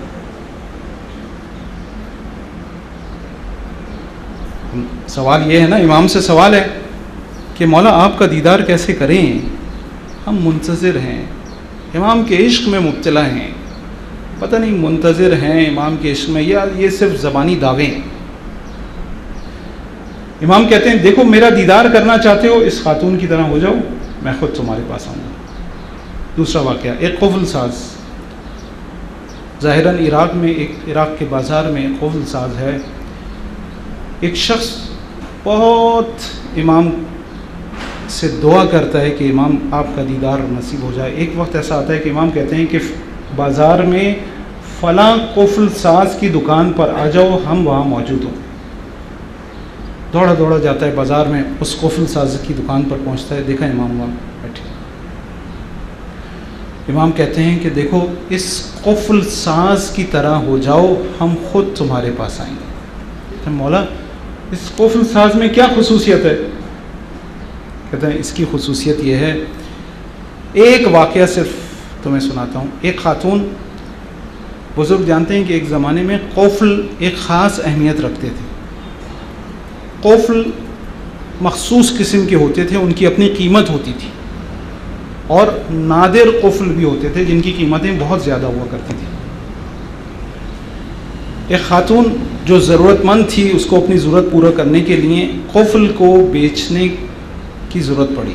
سوال یہ ہے نا، امام سے سوال ہے کہ مولا آپ کا دیدار کیسے کریں؟ ہم منتظر ہیں، امام کے عشق میں مبتلا ہیں، پتہ نہیں منتظر ہیں امام کے عشق میں یا یہ صرف زبانی دعوے ہیں۔ امام کہتے ہیں دیکھو میرا دیدار کرنا چاہتے ہو، اس خاتون کی طرح ہو جاؤ، میں خود تمہارے پاس آؤں گا۔ دوسرا واقعہ، ایک قفل ساز، ظاہراً عراق کے بازار میں ایک قفل ساز ہے۔ ایک شخص بہت امام سے دعا کرتا ہے کہ امام آپ کا دیدار نصیب ہو جائے۔ ایک وقت ایسا آتا ہے کہ امام کہتے ہیں کہ بازار میں فلاں قفل ساز کی دکان پر آ جاؤ، ہم وہاں موجود ہوں۔ دوڑا دوڑا جاتا ہے بازار میں، اس قفل ساز کی دکان پر پہنچتا ہے، دیکھا امام وہاں بیٹھے۔ امام کہتے ہیں کہ دیکھو اس قفل ساز کی طرح ہو جاؤ، ہم خود تمہارے پاس آئیں گے۔ مولا اس قفل ساز میں کیا خصوصیت ہے؟ کہتے ہیں اس کی خصوصیت یہ ہے، ایک واقعہ صرف تمہیں سناتا ہوں. ایک خاتون، بزرگ جانتے ہیں کہ ایک زمانے میں قفل ایک خاص اہمیت رکھتے تھے. قفل مخصوص قسم کے ہوتے تھے، ان کی اپنی قیمت ہوتی تھی، اور نادر قفل بھی ہوتے تھے جن کی قیمتیں بہت زیادہ ہوا کرتی تھیں. ایک خاتون جو ضرورت مند تھی، اس کو اپنی ضرورت پورا کرنے کے لیے قفل کو بیچنے کی ضرورت پڑی.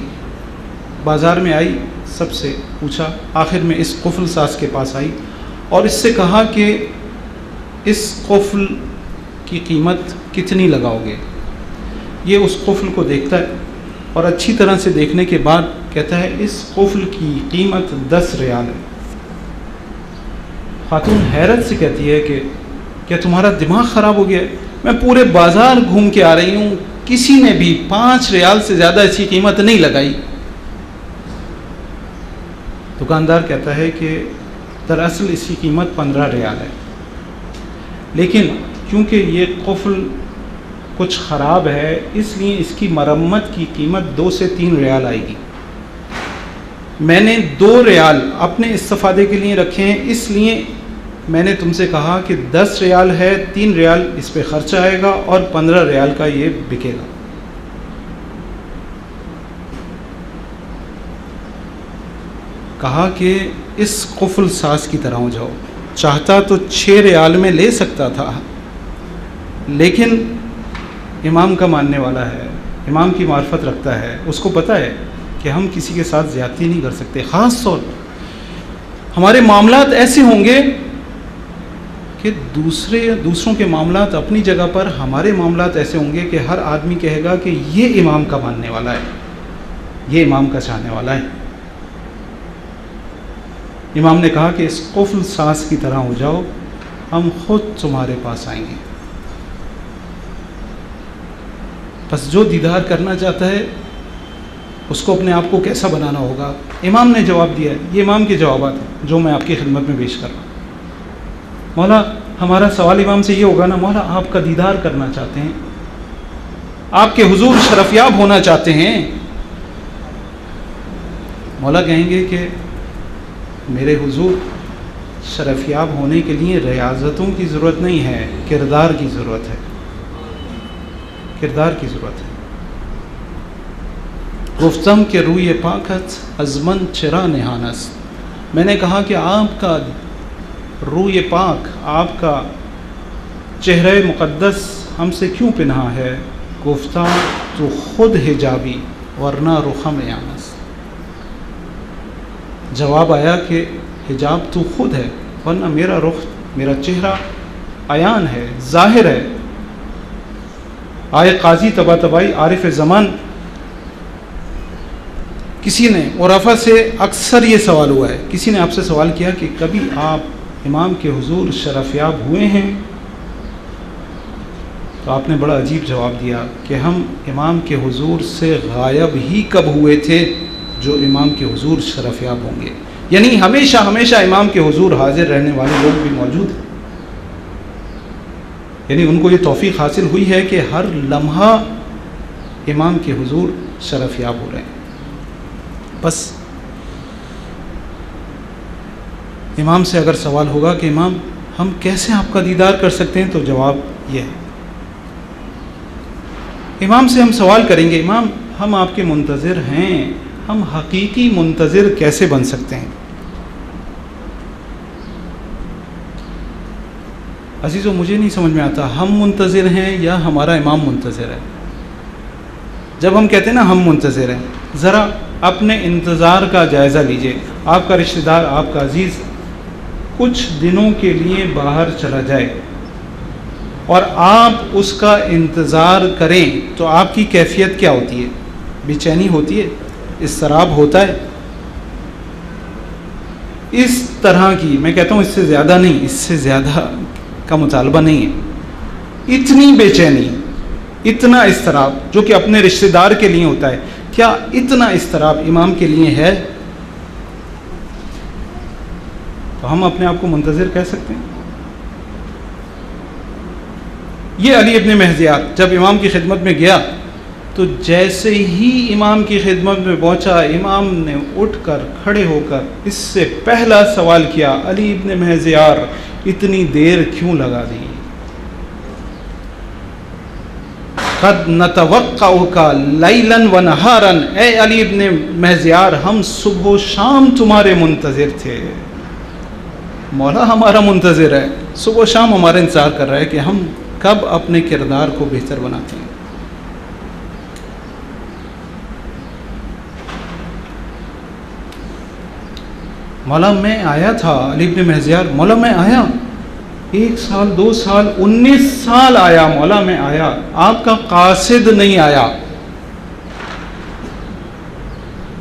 بازار میں آئی، سب سے پوچھا، آخر میں اس قفل ساز کے پاس آئی اور اس سے کہا کہ اس قفل کی قیمت کتنی لگاؤ گے؟ یہ اس قفل کو دیکھتا ہے اور اچھی طرح سے دیکھنے کے بعد کہتا ہے اس قفل کی قیمت 10 ریال ہے. خاتون حیرت سے کہتی ہے کہ کیا تمہارا دماغ خراب ہو گیا ہے؟ میں پورے بازار گھوم کے آ رہی ہوں، کسی نے بھی 5 ریال سے زیادہ اس کی قیمت نہیں لگائی. دکاندار کہتا ہے کہ دراصل اس کی قیمت 15 ریال ہے، لیکن کیونکہ یہ قفل کچھ خراب ہے اس لیے اس کی مرمت کی قیمت 2 سے 3 ریال آئے گی. میں نے 2 ریال اپنے استفادے کے لیے رکھے ہیں، اس لیے میں نے تم سے کہا کہ 10 ریال ہے، 3 ریال اس پہ خرچ آئے گا اور 15 ریال کا یہ بکے گا. کہا کہ اس قفل ساز کی طرح ہو جاؤ. چاہتا تو 6 ریال میں لے سکتا تھا، لیکن امام کا ماننے والا ہے، امام کی معرفت رکھتا ہے، اس کو پتہ ہے کہ ہم کسی کے ساتھ زیادتی نہیں کر سکتے. خاص طور ہمارے معاملات ایسے ہوں گے کہ دوسروں کے معاملات اپنی جگہ پر، ہمارے معاملات ایسے ہوں گے کہ ہر آدمی کہے گا کہ یہ امام کا ماننے والا ہے، یہ امام کا چاہنے والا ہے. امام نے کہا کہ اس قفل ساز کی طرح ہو جاؤ، ہم خود تمہارے پاس آئیں گے. بس جو دیدار کرنا چاہتا ہے اس کو اپنے آپ کو کیسا بنانا ہوگا. امام نے جواب دیا ہے، یہ امام کے جوابات ہیں جو میں آپ کی خدمت میں پیش کر رہا ہوں. مولا، ہمارا سوال امام سے یہ ہوگا نا، مولا آپ کا دیدار کرنا چاہتے ہیں، آپ کے حضور شرفیاب ہونا چاہتے ہیں. مولا کہیں گے کہ میرے حضور شرفیاب ہونے کے لیے ریاضتوں کی ضرورت نہیں ہے، کردار کی ضرورت ہے، کردار کی ضرورت ہے. گفتم کہ روی پاکت از من چرا نہانست، میں نے کہا کہ آپ کا روی پاک، آپ کا چہرہ مقدس ہم سے کیوں پنہا ہے؟ گفتہ تو خود حجابی ورنہ رخم یانست. جواب آیا کہ حجاب تو خود ہے، ورنہ میرا رخ، میرا چہرہ عیان ہے، ظاہر ہے. آئے قاضی طباطبائی عارف زمان، کسی نے عرفا سے اکثر یہ سوال ہوا ہے، کسی نے آپ سے سوال کیا کہ کبھی آپ امام کے حضور شرفیاب ہوئے ہیں؟ تو آپ نے بڑا عجیب جواب دیا کہ ہم امام کے حضور سے غائب ہی کب ہوئے تھے جو امام کے حضور شرفیاب ہوں گے. یعنی ہمیشہ ہمیشہ امام کے حضور حاضر رہنے والے لوگ بھی موجود ہیں. یعنی ان کو یہ توفیق حاصل ہوئی ہے کہ ہر لمحہ امام کے حضور شرفیاب ہو رہے ہیں. بس امام سے اگر سوال ہوگا کہ امام ہم کیسے آپ کا دیدار کر سکتے ہیں، تو جواب یہ ہے. امام سے ہم سوال کریں گے، امام ہم آپ کے منتظر ہیں، ہم حقیقی منتظر کیسے بن سکتے ہیں؟ عزیزو، مجھے نہیں سمجھ میں آتا ہم منتظر ہیں یا ہمارا امام منتظر ہے. جب ہم کہتے ہیں نا ہم منتظر ہیں، ذرا اپنے انتظار کا جائزہ لیجئے. آپ کا رشتہ دار، آپ کا عزیز کچھ دنوں کے لیے باہر چلا جائے اور آپ اس کا انتظار کریں تو آپ کی کیفیت کیا ہوتی ہے؟ بے چینی ہوتی ہے، اضطراب ہوتا ہے. اس طرح کی، میں کہتا ہوں اس سے زیادہ نہیں، اس سے زیادہ کا مطالبہ نہیں ہے. اتنی بے چینی، اتنا اضطراب جو کہ اپنے رشتہ دار کے لیے ہوتا ہے، کیا اتنا اضطراب امام کے لیے ہے؟ تو ہم اپنے آپ کو منتظر کہہ سکتے ہیں؟ یہ علی ابن مہذیات جب امام کی خدمت میں گیا تو جیسے ہی امام کی خدمت میں پہنچا، امام نے اٹھ کر کھڑے ہو کر اس سے پہلا سوال کیا، علی ابن مہزیار اتنی دیر کیوں لگا دی؟ قد نتوقعک لیلا و نہارا، اے علی ابن مہزیار ہم صبح و شام تمہارے منتظر تھے۔ مولا ہمارا منتظر ہے، صبح و شام ہمارا انتظار کر رہا ہے کہ ہم کب اپنے کردار کو بہتر بناتے ہیں۔ مولا میں آیا تھا، علی ابن مہزیار، مولا میں آیا 1 سال 2 سال 19 سال آیا، مولا میں آیا، آپ کا قاصد نہیں آیا۔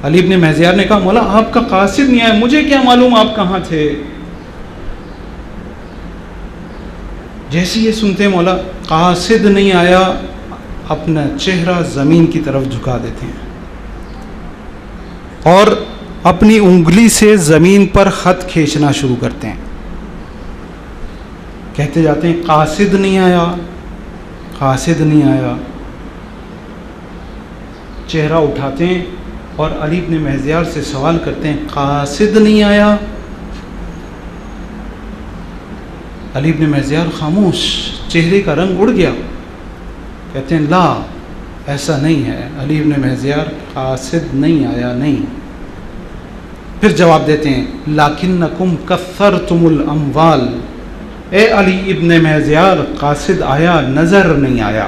علی ابن مہزیار نے کہا مولا آپ کا قاصد نہیں آیا، مجھے کیا معلوم آپ کہاں تھے؟ جیسے یہ سنتے مولا قاصد نہیں آیا، اپنا چہرہ زمین کی طرف جھکا دیتے ہیں اور اپنی انگلی سے زمین پر خط کھینچنا شروع کرتے ہیں، کہتے جاتے ہیں قاصد نہیں آیا، قاصد نہیں آیا۔ چہرہ اٹھاتے ہیں اور علی ابن مہزیار سے سوال کرتے ہیں قاصد نہیں آیا؟ علی ابن مہزیار خاموش، چہرے کا رنگ اڑ گیا، کہتے ہیں لا ایسا نہیں ہے علی ابن مہزیار، قاصد نہیں آیا، نہیں۔ پھر جواب دیتے ہیں لکنکم کثرتم الاموال، اے علی ابن مہزیار قاصد آیا نظر نہیں آیا،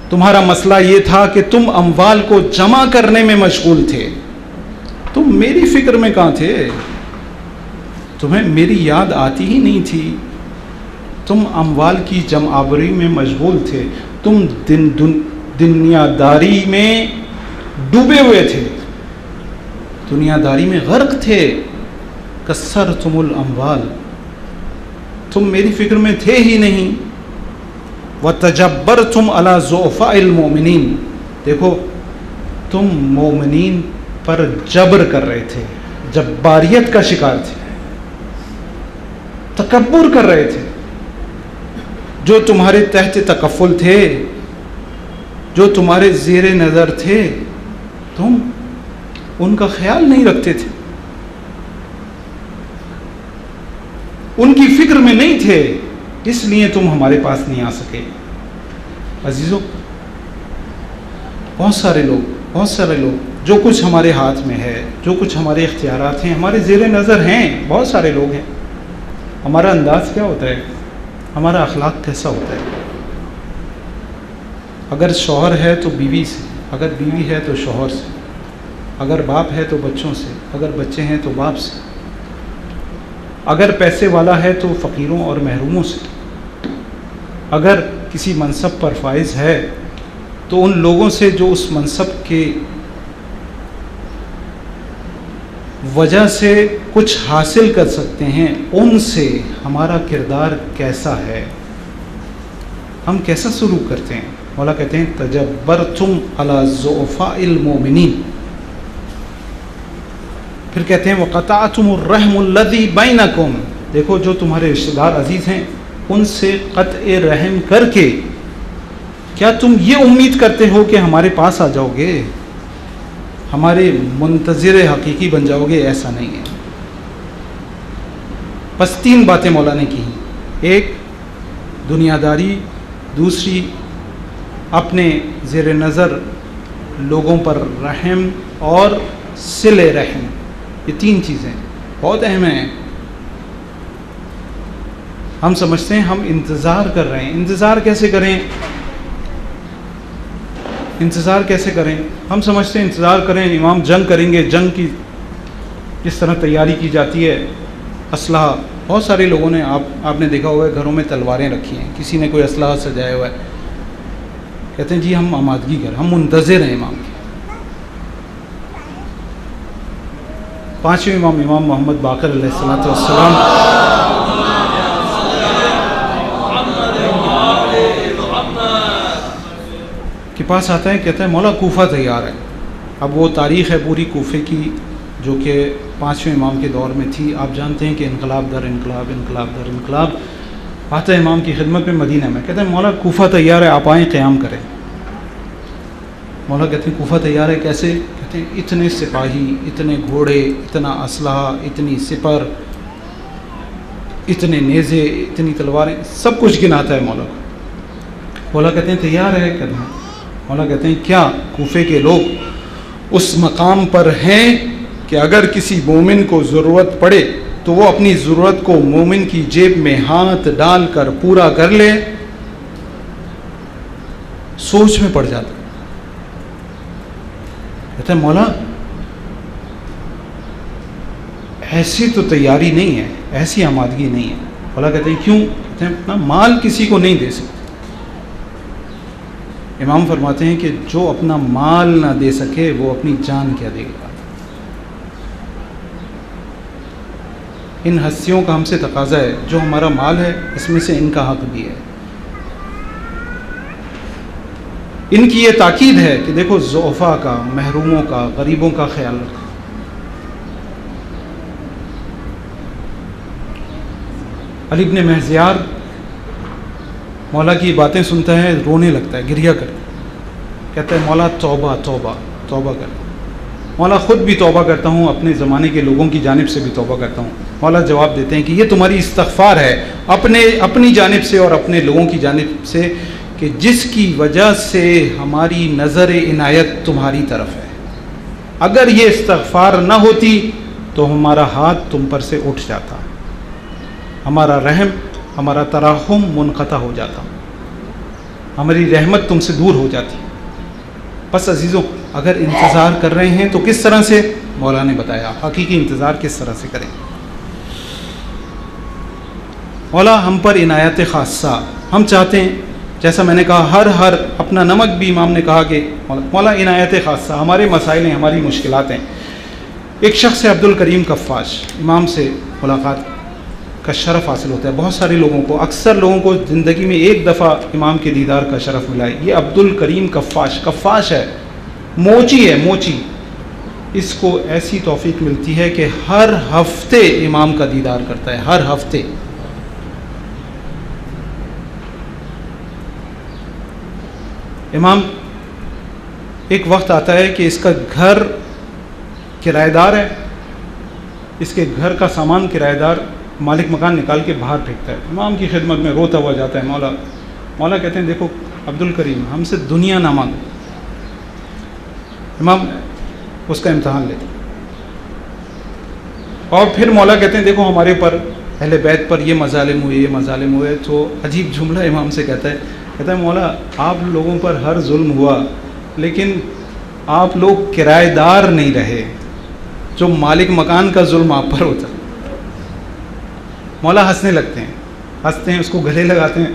تمہارا مسئلہ یہ تھا کہ تم اموال کو جمع کرنے میں مشغول تھے، تم میری فکر میں کہاں تھے؟ تمہیں میری یاد آتی ہی نہیں تھی، تم اموال کی جمع آوری میں مشغول تھے، تم دنیا داری میں ڈوبے ہوئے تھے، دنیا داری میں غرق تھے۔ کثرتم الاموال، تم میری فکر میں تھے ہی نہیں۔ وتجبرتم علی ضعفاء المؤمنین، دیکھو تم مومنین پر جبر کر رہے تھے، جباریت کا شکار تھے، تکبر کر رہے تھے۔ جو تمہارے تحت تکفل تھے، جو تمہارے زیر نظر تھے، تم ان کا خیال نہیں رکھتے تھے، ان کی فکر میں نہیں تھے، اس لیے تم ہمارے پاس نہیں آ سکے۔ عزیزو، بہت سارے لوگ جو کچھ ہمارے ہاتھ میں ہے، جو کچھ ہمارے اختیارات ہیں، ہمارے زیر نظر ہیں، بہت سارے لوگ ہیں، ہمارا انداز کیا ہوتا ہے، ہمارا اخلاق کیسا ہوتا ہے؟ اگر شوہر ہے تو بیوی سے، اگر بیوی ہے تو شوہر سے، اگر باپ ہے تو بچوں سے، اگر بچے ہیں تو باپ سے، اگر پیسے والا ہے تو فقیروں اور محروموں سے، اگر کسی منصب پر فائز ہے تو ان لوگوں سے جو اس منصب کے وجہ سے کچھ حاصل کر سکتے ہیں، ان سے ہمارا کردار کیسا ہے، ہم کیسا سلوک کرتے ہیں؟ مولا کہتے ہیں تجبرتم علی ضعفاء المؤمنین، پھر کہتے ہیں وقطعتم الرحم الذی بینکم، دیکھو جو تمہارے رشتہ دار عزیز ہیں ان سے قطع رحم کر کے کیا تم یہ امید کرتے ہو کہ ہمارے پاس آ جاؤ گے، ہمارے منتظر حقیقی بن جاؤ گے؟ ایسا نہیں ہے۔ بس 3 باتیں مولا نے کی، ایک دنیا داری، دوسری اپنے زیر نظر لوگوں پر رحم، اور صلہ رحم۔ یہ 3 چیزیں بہت اہم ہیں۔ ہم سمجھتے ہیں ہم انتظار کر رہے ہیں، انتظار کیسے کریں؟ انتظار کیسے کریں؟ ہم سمجھتے ہیں انتظار کریں، امام جنگ کریں گے، جنگ کی کس طرح تیاری کی جاتی ہے، اسلحہ، بہت سارے لوگوں نے آپ نے دیکھا ہوا ہے گھروں میں تلواریں رکھی ہیں، کسی نے کوئی اسلحہ سجایا ہوا ہے، کہتے ہیں جی ہم آمادگی کریں، ہم منتظر ہیں امام کی۔ 5ویں امام محمد باقر علیہ السلام کے پاس آتا ہے، کہتا ہے مولا کوفہ تیار ہے۔ اب وہ تاریخ ہے پوری کوفے کی جو کہ 5ویں امام کے دور میں تھی۔ آپ جانتے ہیں کہ انقلاب در انقلاب، انقلاب در انقلاب آتا ہے امام کی خدمت میں مدینہ میں، کہتا ہے مولا کوفہ تیار ہے، آپ آئیں قیام کریں۔ مولا کہتے ہیں کوفہ تیار ہے، کیسے؟ کہتے ہیں اتنے سپاہی، اتنے گھوڑے، اتنا اسلحہ، اتنی سپر، اتنے نیزے، اتنی تلواریں، سب کچھ گناتا ہے مولا کو۔ مولا کہتے ہیں تیار ہے؟ کہتے ہیں مولا کہتے ہیں کیا کوفے کے لوگ اس مقام پر ہیں کہ اگر کسی مومن کو ضرورت پڑے تو وہ اپنی ضرورت کو مومن کی جیب میں ہاتھ ڈال کر پورا کر لے؟ سوچ میں پڑ جاتا۔ کہتے ہیں مولا ایسی تو تیاری نہیں ہے، ایسی آمادگی نہیں ہے۔ مولا کہتے ہیں کیوں؟ کہتے ہیں اپنا مال کسی کو نہیں دے سکتے۔ امام فرماتے ہیں کہ جو اپنا مال نہ دے سکے وہ اپنی جان کیا دے گا۔ ان ہستیوں کا ہم سے تقاضا ہے، جو ہمارا مال ہے اس میں سے ان کا حق بھی ہے۔ ان کی یہ تاکید ہے کہ دیکھو ضعفاء کا، محروموں کا، غریبوں کا خیال رکھو۔ علی بن مہزیار مولا کی باتیں سنتا ہے، رونے لگتا ہے، گریہ کرتا ہے، کہتا ہے مولا توبہ توبہ توبہ کر۔ مولا خود بھی توبہ کرتا ہوں، اپنے زمانے کے لوگوں کی جانب سے بھی توبہ کرتا ہوں۔ مولا جواب دیتے ہیں کہ یہ تمہاری استغفار ہے اپنی جانب سے اور اپنے لوگوں کی جانب سے، کہ جس کی وجہ سے ہماری نظر عنایت تمہاری طرف ہے۔ اگر یہ استغفار نہ ہوتی تو ہمارا ہاتھ تم پر سے اٹھ جاتا، ہمارا رحم، ہمارا ترحم منقطع ہو جاتا، ہماری رحمت تم سے دور ہو جاتی۔ بس عزیزوں، اگر انتظار کر رہے ہیں تو کس طرح سے؟ مولا نے بتایا حقیقی انتظار کس طرح سے کریں۔ مولا ہم پر عنایت خاصہ، ہم چاہتے ہیں، جیسا میں نے کہا ہر اپنا نمک بھی امام نے کہا کہ مولا عنایت خاصہ، ہمارے مسائل ہیں، ہماری مشکلات ہیں۔ ایک شخص ہے عبد الکریم کفاش، امام سے ملاقات کا شرف حاصل ہوتا ہے بہت سارے لوگوں کو، اکثر لوگوں کو زندگی میں ایک دفعہ امام کے دیدار کا شرف ملا ہے۔ یہ عبد الکریم کفاش ہے، موچی ہے، موچی۔ اس کو ایسی توفیق ملتی ہے کہ ہر ہفتے امام کا دیدار کرتا ہے، ہر ہفتے۔ امام ایک وقت آتا ہے کہ اس کا گھر کرایہ دار ہے، اس کے گھر کا سامان کرایہ دار مالک مکان نکال کے باہر پھینکتا ہے۔ امام کی خدمت میں روتا ہوا جاتا ہے، مولا کہتے ہیں دیکھو عبد الکریم ہم سے دنیا نہ مانگو۔ امام اس کا امتحان لیتے اور پھر مولا کہتے ہیں دیکھو ہمارے پر اہل بیت پر یہ مظالم ہوئے، یہ مظالم ہوئے۔ تو عجیب جملہ امام سے کہتا ہے مولا آپ لوگوں پر ہر ظلم ہوا لیکن آپ لوگ کرایہ دار نہیں رہے، جو مالک مکان کا ظلم آپ پر ہوتا۔ مولا ہنسنے لگتے ہیں، اس کو گلے لگاتے ہیں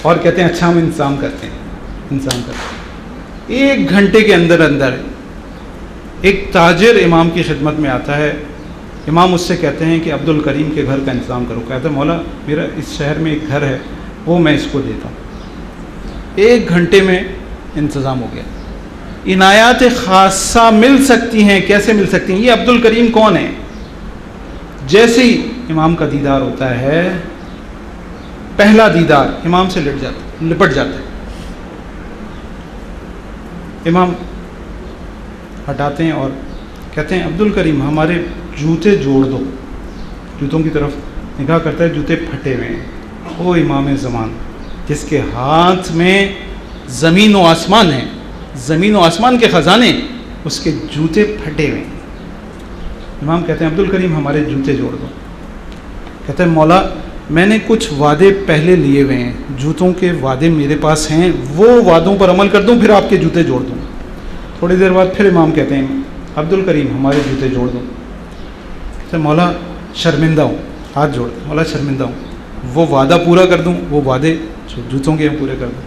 اور کہتے ہیں اچھا ہم انتظام کرتے ہیں۔ 1 گھنٹے کے اندر ایک تاجر امام کی خدمت میں آتا ہے۔ امام اس سے کہتے ہیں کہ عبد الکریم کے گھر کا انتظام کرو۔ کہتا ہے مولا میرا اس شہر میں ایک گھر ہے، وہ میں اس کو دیتا ہوں۔ 1 گھنٹے میں انتظام ہو گیا۔ عنایات خاصہ مل سکتی ہیں، کیسے مل سکتی ہیں؟ یہ عبد الکریم کون ہے؟ جیسے ہی امام کا دیدار ہوتا ہے، پہلا دیدار امام سے لپٹ جاتا ہے۔ امام ہٹاتے ہیں اور کہتے ہیں عبد الکریم ہمارے جوتے جوڑ دو۔ جوتوں کی طرف نگاہ کرتا ہے، جوتے پھٹے ہوئے ہیں۔ او امام زمان جس کے ہاتھ میں زمین و آسمان ہے، زمین و آسمان کے خزانے، اس کے جوتے پھٹے ہوئے ہیں۔ امام کہتے ہیں عبد الکریم ہمارے جوتے جوڑ دو۔ کہتے ہیں مولا میں نے کچھ وعدے پہلے لیے ہوئے ہیں، جوتوں کے وعدے میرے پاس ہیں، وہ وعدوں پر عمل کر دوں پھر آپ کے جوتے جوڑ دوں۔ تھوڑی دیر بعد پھر امام کہتے ہیں عبد الکریم ہمارے جوتے جوڑ دو۔ کہتے ہیں مولا شرمندہ ہوں، ہاتھ جوڑ دو، مولا شرمندہ ہوں، وہ وعدہ پورا کر دوں، وہ وعدے جو جوتوں کے پورے کر دوں۔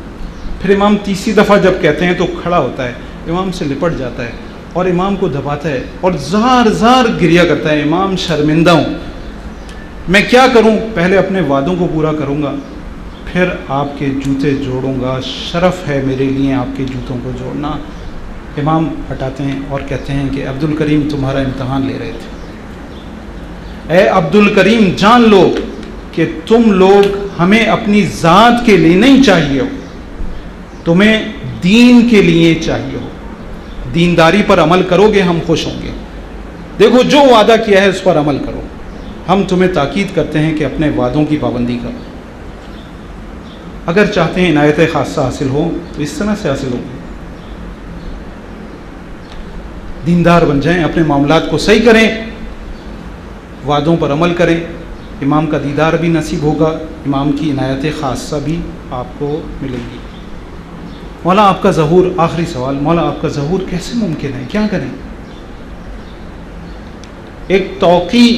پھر امام تیسری دفعہ جب کہتے ہیں تو کھڑا ہوتا ہے، امام سے لپٹ جاتا ہے اور امام کو دباتا ہے اور زار گریہ کرتا ہے، امام شرمندہ ہوں، میں کیا کروں؟ پہلے اپنے وعدوں کو پورا کروں گا، پھر آپ کے جوتے جوڑوں گا، شرف ہے میرے لیے آپ کے جوتوں کو جوڑنا۔ امام ہٹاتے ہیں اور کہتے ہیں کہ عبد الکریم تمہارا امتحان لے رہے تھے۔ اے عبد الکریم جان لو کہ تم لوگ ہمیں اپنی ذات کے لیے نہیں چاہیے ہو، تمہیں دین کے لیے چاہیے ہو۔ دینداری پر عمل کرو گے ہم خوش ہوں گے. دیکھو جو وعدہ کیا ہے اس پر عمل کرو. ہم تمہیں تاکید کرتے ہیں کہ اپنے وعدوں کی پابندی کرو. اگر چاہتے ہیں عنایت خاصہ حاصل ہو تو اس طرح سے حاصل ہوگی. دیندار بن جائیں, اپنے معاملات کو صحیح کریں, وعدوں پر عمل کریں. امام کا دیدار بھی نصیب ہوگا, امام کی عنایت خاصہ بھی آپ کو ملے گی. مولا آپ کا ظہور, آخری سوال, مولا آپ کا ظہور کیسے ممکن ہے, کیا کریں؟ ایک توقیع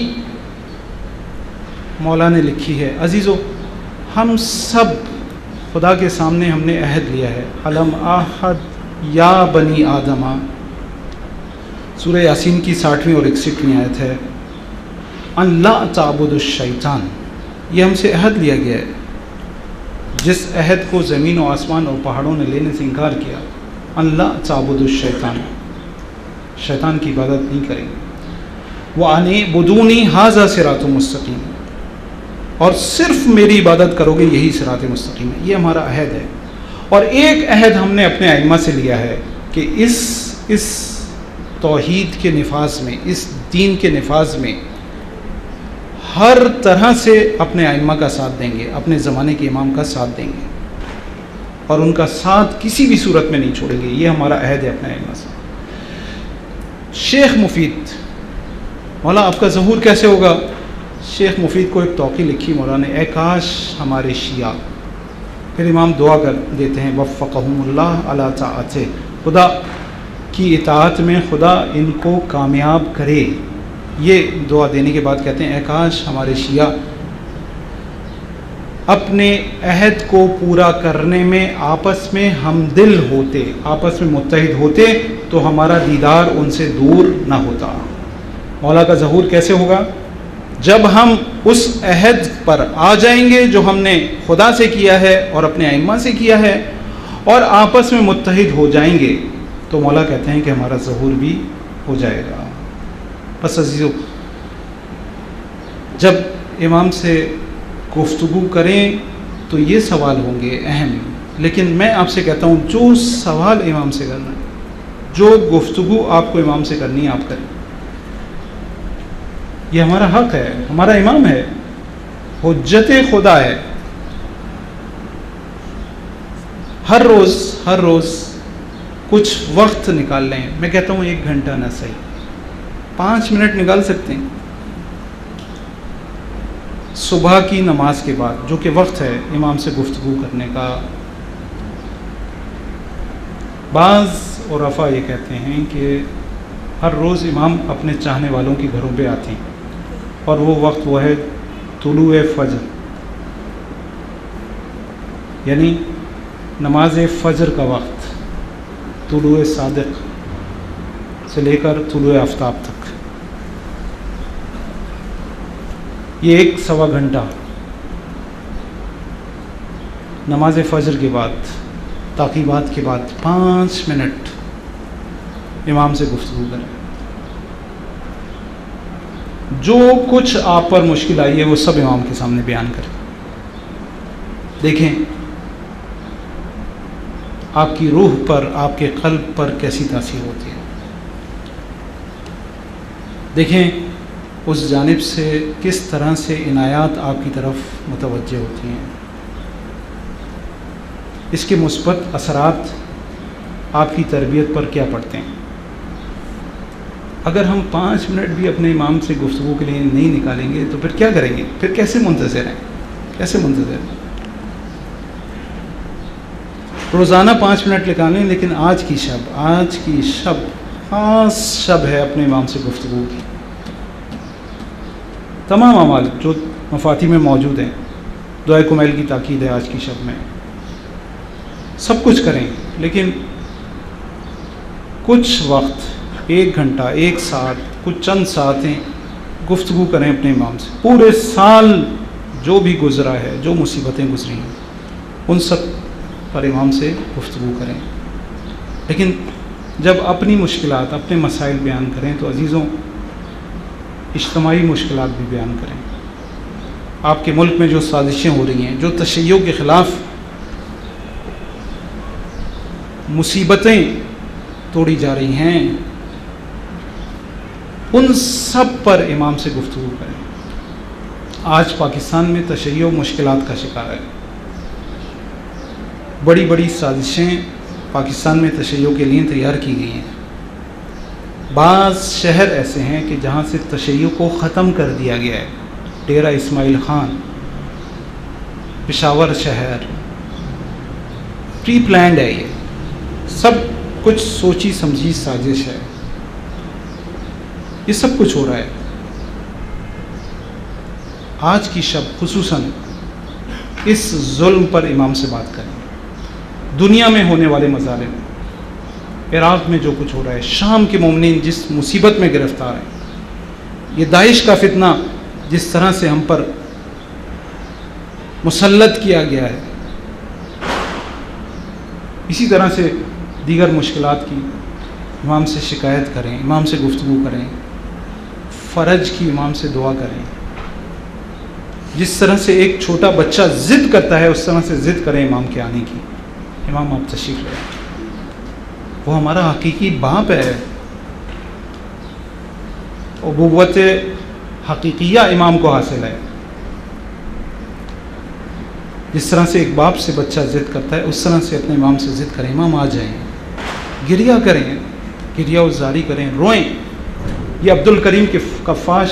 مولا نے لکھی ہے. عزیزو, ہم سب خدا کے سامنے ہم نے عہد لیا ہے. علم آحد یا بنی آدمہ, سورہ یاسین کی 60ویں اور 61ویں آیت ہے. ان لا تعبد الشیطان, یہ ہم سے عہد لیا گیا ہے. جس عہد کو زمین و آسمان اور پہاڑوں نے لینے سے انکار کیا. ان لا تعبد الشیطان, شیطان کی عبادت نہیں کریں گے. وَأَنِعْبُدُونِي هَذَا صِرَاطٌ مستقیم, اور صرف میری عبادت کرو گے, یہی صراط مستقیم ہے. یہ ہمارا عہد ہے. اور ایک عہد ہم نے اپنے ائمہ سے لیا ہے کہ اس توحید کے نفاذ میں, اس دین کے نفاذ میں ہر طرح سے اپنے ائمہ کا ساتھ دیں گے, اپنے زمانے کے امام کا ساتھ دیں گے, اور ان کا ساتھ کسی بھی صورت میں نہیں چھوڑیں گے. یہ ہمارا عہد ہے اپنے ائمہ سے. شیخ مفید, مولا آپ کا ظہور کیسے ہوگا؟ شیخ مفید کو ایک توقیع لکھی مولا نے, اے کاش ہمارے شیعہ. پھر امام دعا کر دیتے ہیں, وفقہم اللہ علی طاعتہ, خدا کی اطاعت میں خدا ان کو کامیاب کرے. یہ دعا دینے کے بعد کہتے ہیں, اے کاش ہمارے شیعہ اپنے عہد کو پورا کرنے میں آپس میں ہم دل ہوتے, آپس میں متحد ہوتے, تو ہمارا دیدار ان سے دور نہ ہوتا. مولا کا ظہور کیسے ہوگا؟ جب ہم اس عہد پر آ جائیں گے جو ہم نے خدا سے کیا ہے اور اپنے ائمہ سے کیا ہے, اور آپس میں متحد ہو جائیں گے, تو مولا کہتے ہیں کہ ہمارا ظہور بھی ہو جائے گا. بس عزیزو, جب امام سے گفتگو کریں تو یہ سوال ہوں گے اہم, لیکن میں آپ سے کہتا ہوں جو سوال امام سے کرنا ہے, جو گفتگو آپ کو امام سے کرنی ہے آپ کریں. یہ ہمارا حق ہے, ہمارا امام ہے, حجت خدا ہے. ہر روز کچھ وقت نکال لیں. میں کہتا ہوں 1 گھنٹہ نہ صحیح, 5 منٹ نکال سکتے ہیں. صبح کی نماز کے بعد جو کہ وقت ہے امام سے گفتگو کرنے کا. بعض عرفاء یہ کہتے ہیں کہ ہر روز امام اپنے چاہنے والوں کے گھروں پہ آتے ہیں, اور وہ وقت وہ ہے طلوع فجر, یعنی نماز فجر کا وقت, طلوع صادق سے لے کر طلوع آفتاب تک. یہ 1-1.25 گھنٹہ نماز فجر کے بعد, تعقیبات کے بعد 5 منٹ امام سے گفتگو کریں. جو کچھ آپ پر مشکل آئی ہے وہ سب امام کے سامنے بیان کریں. دیکھیں آپ کی روح پر, آپ کے قلب پر کیسی تاثیر ہوتی ہے. دیکھیں اس جانب سے کس طرح سے عنایات آپ کی طرف متوجہ ہوتی ہیں. اس کے مثبت اثرات آپ کی تربیت پر کیا پڑتے ہیں. اگر ہم 5 منٹ بھی اپنے امام سے گفتگو کے لیے نہیں نکالیں گے تو پھر کیا کریں گے؟ پھر کیسے منتظر ہیں؟ کیسے منتظر ہیں؟ روزانہ 5 منٹ نکالیں, لیکن آج کی شب خاص شب ہے اپنے امام سے گفتگو کی. تمام اعمال جو مفاتیح میں موجود ہیں, دعائے کمیل کی تاکید ہے آج کی شب میں, سب کچھ کریں, لیکن کچھ وقت 1 گھنٹہ 1 ساعت کچھ چند ساعتیں گفتگو کریں اپنے امام سے. پورے سال جو بھی گزرا ہے, جو مصیبتیں گزری ہیں, ان سب پر امام سے گفتگو کریں. لیکن جب اپنی مشکلات, اپنے مسائل بیان کریں تو عزیزوں اجتماعی مشکلات بھی بیان کریں. آپ کے ملک میں جو سازشیں ہو رہی ہیں, جو تشیع کے خلاف مصیبتیں توڑی جا رہی ہیں، ان سب پر امام سے گفتگو کریں۔ آج پاکستان میں تشیع مشکلات کا شکار ہے، بڑی بڑی سازشیں پاکستان میں تشیع کے لیے تیار کی گئی ہیں۔ بعض شہر ایسے ہیں کہ جہاں سے تشیع کو ختم کر دیا گیا ہے، ڈیرہ اسماعیل خان، پشاور شہر، پری پلانڈ ہے، یہ سب کچھ سوچی سمجھی سازش ہے، یہ سب کچھ ہو رہا ہے۔ آج کی شب خصوصاً اس ظلم پر امام سے بات کریں۔ دنیا میں ہونے والے مظالم، عراق میں جو کچھ ہو رہا ہے، شام کے مومنین جس مصیبت میں گرفتار ہیں، یہ داعش کا فتنہ جس طرح سے ہم پر مسلط کیا گیا ہے، اسی طرح سے دیگر مشکلات کی امام سے شکایت کریں، امام سے گفتگو کریں، فرج کی امام سے دعا کریں۔ جس طرح سے ایک چھوٹا بچہ ضد کرتا ہے اس طرح سے ضد کریں امام کے آنے کی۔ امام آپ تشریف لائیں، وہ ہمارا حقیقی باپ ہے، ابوت حقیقیہ امام کو حاصل ہے۔ جس طرح سے ایک باپ سے بچہ ضد کرتا ہے اس طرح سے اپنے امام سے ضد کریں، امام آ جائیں، گریہ کریں، گریہ وزاری کریں، روئیں۔ یہ عبد الکریم کے کفاش،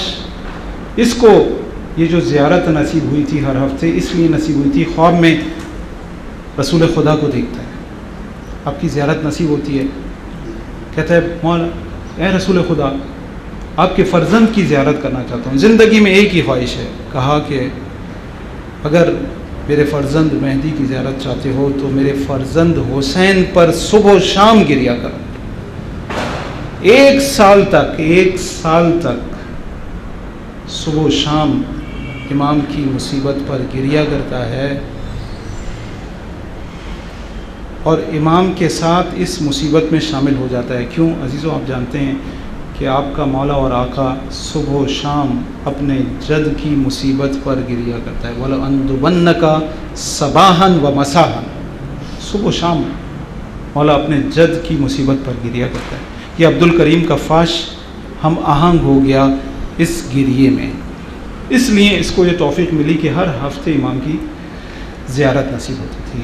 اس کو یہ جو زیارت نصیب ہوئی تھی ہر ہفتے، اس لیے نصیب ہوئی تھی، خواب میں رسول خدا کو دیکھتا ہے، آپ کی زیارت نصیب ہوتی ہے، کہتا ہے مولا اے رسول خدا، آپ کے فرزند کی زیارت کرنا چاہتا ہوں، زندگی میں ایک ہی خواہش ہے۔ کہا کہ اگر میرے فرزند مہدی کی زیارت چاہتے ہو تو میرے فرزند حسین پر صبح و شام گریہ کرو۔ 1 سال تک صبح و شام امام کی مصیبت پر گریہ کرتا ہے، اور امام کے ساتھ اس مصیبت میں شامل ہو جاتا ہے۔ کیوں عزیزو، آپ جانتے ہیں کہ آپ کا مولا اور آقا صبح و شام اپنے جد کی مصیبت پر گریہ کرتا ہے۔ وَلَأَنْدُبَنَّكَ صَبَاحًا وَمَسَاءً، صبح و شام مولا اپنے جد کی مصیبت پر گریہ کرتا ہے۔ یہ عبد الکریم کفاش ہم آہنگ ہو گیا اس گریے میں، اس لیے اس کو یہ توفیق ملی کہ ہر ہفتے امام کی زیارت نصیب ہوتی تھی۔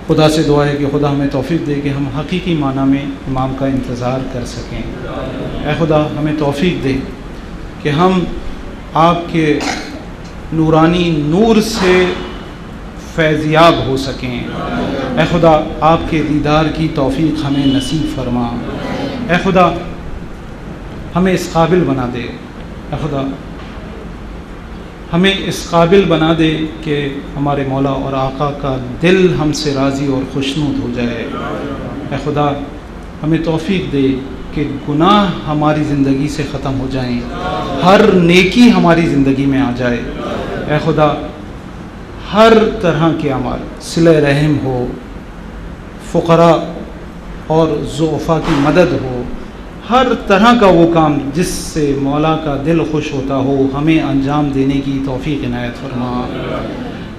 خدا سے دعا ہے کہ خدا ہمیں توفیق دے کہ ہم حقیقی معنی میں امام کا انتظار کر سکیں۔ اے خدا ہمیں توفیق دے کہ ہم آپ کے نورانی نور سے فیضیاب ہو سکیں۔ اے خدا آپ کے دیدار کی توفیق ہمیں نصیب فرما۔ اے خدا ہمیں اس قابل بنا دے، اے خدا ہمیں اس قابل بنا دے کہ ہمارے مولا اور آقا کا دل ہم سے راضی اور خوشنود ہو جائے۔ اے خدا ہمیں توفیق دے کہ گناہ ہماری زندگی سے ختم ہو جائیں، ہر نیکی ہماری زندگی میں آ جائے۔ اے خدا ہر طرح کے اعمال، صلہ رحم ہو، فقراء اور ضعفاء کی مدد ہو، ہر طرح کا وہ کام جس سے مولا کا دل خوش ہوتا ہو، ہمیں انجام دینے کی توفیق عنایت فرما۔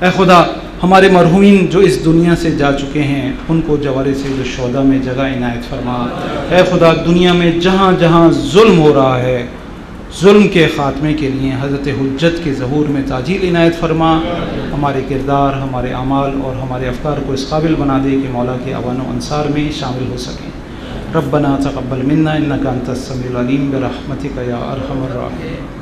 اے خدا ہمارے مرحومین جو اس دنیا سے جا چکے ہیں ان کو جوار سید الشہداء میں جگہ عنایت فرما۔ اے خدا دنیا میں جہاں جہاں ظلم ہو رہا ہے، ظلم کے خاتمے کے لیے حضرت حجت کے ظہور میں تعجیل عنایت فرما۔ ہمارے کردار، ہمارے اعمال اور ہمارے افکار کو اس قابل بنا دے کہ مولا کے اعوان و انصار میں شامل ہو سکیں۔ ربنا تقبل منا انک انت السمیع العلیم برحمتک یا ارحم الراحمین۔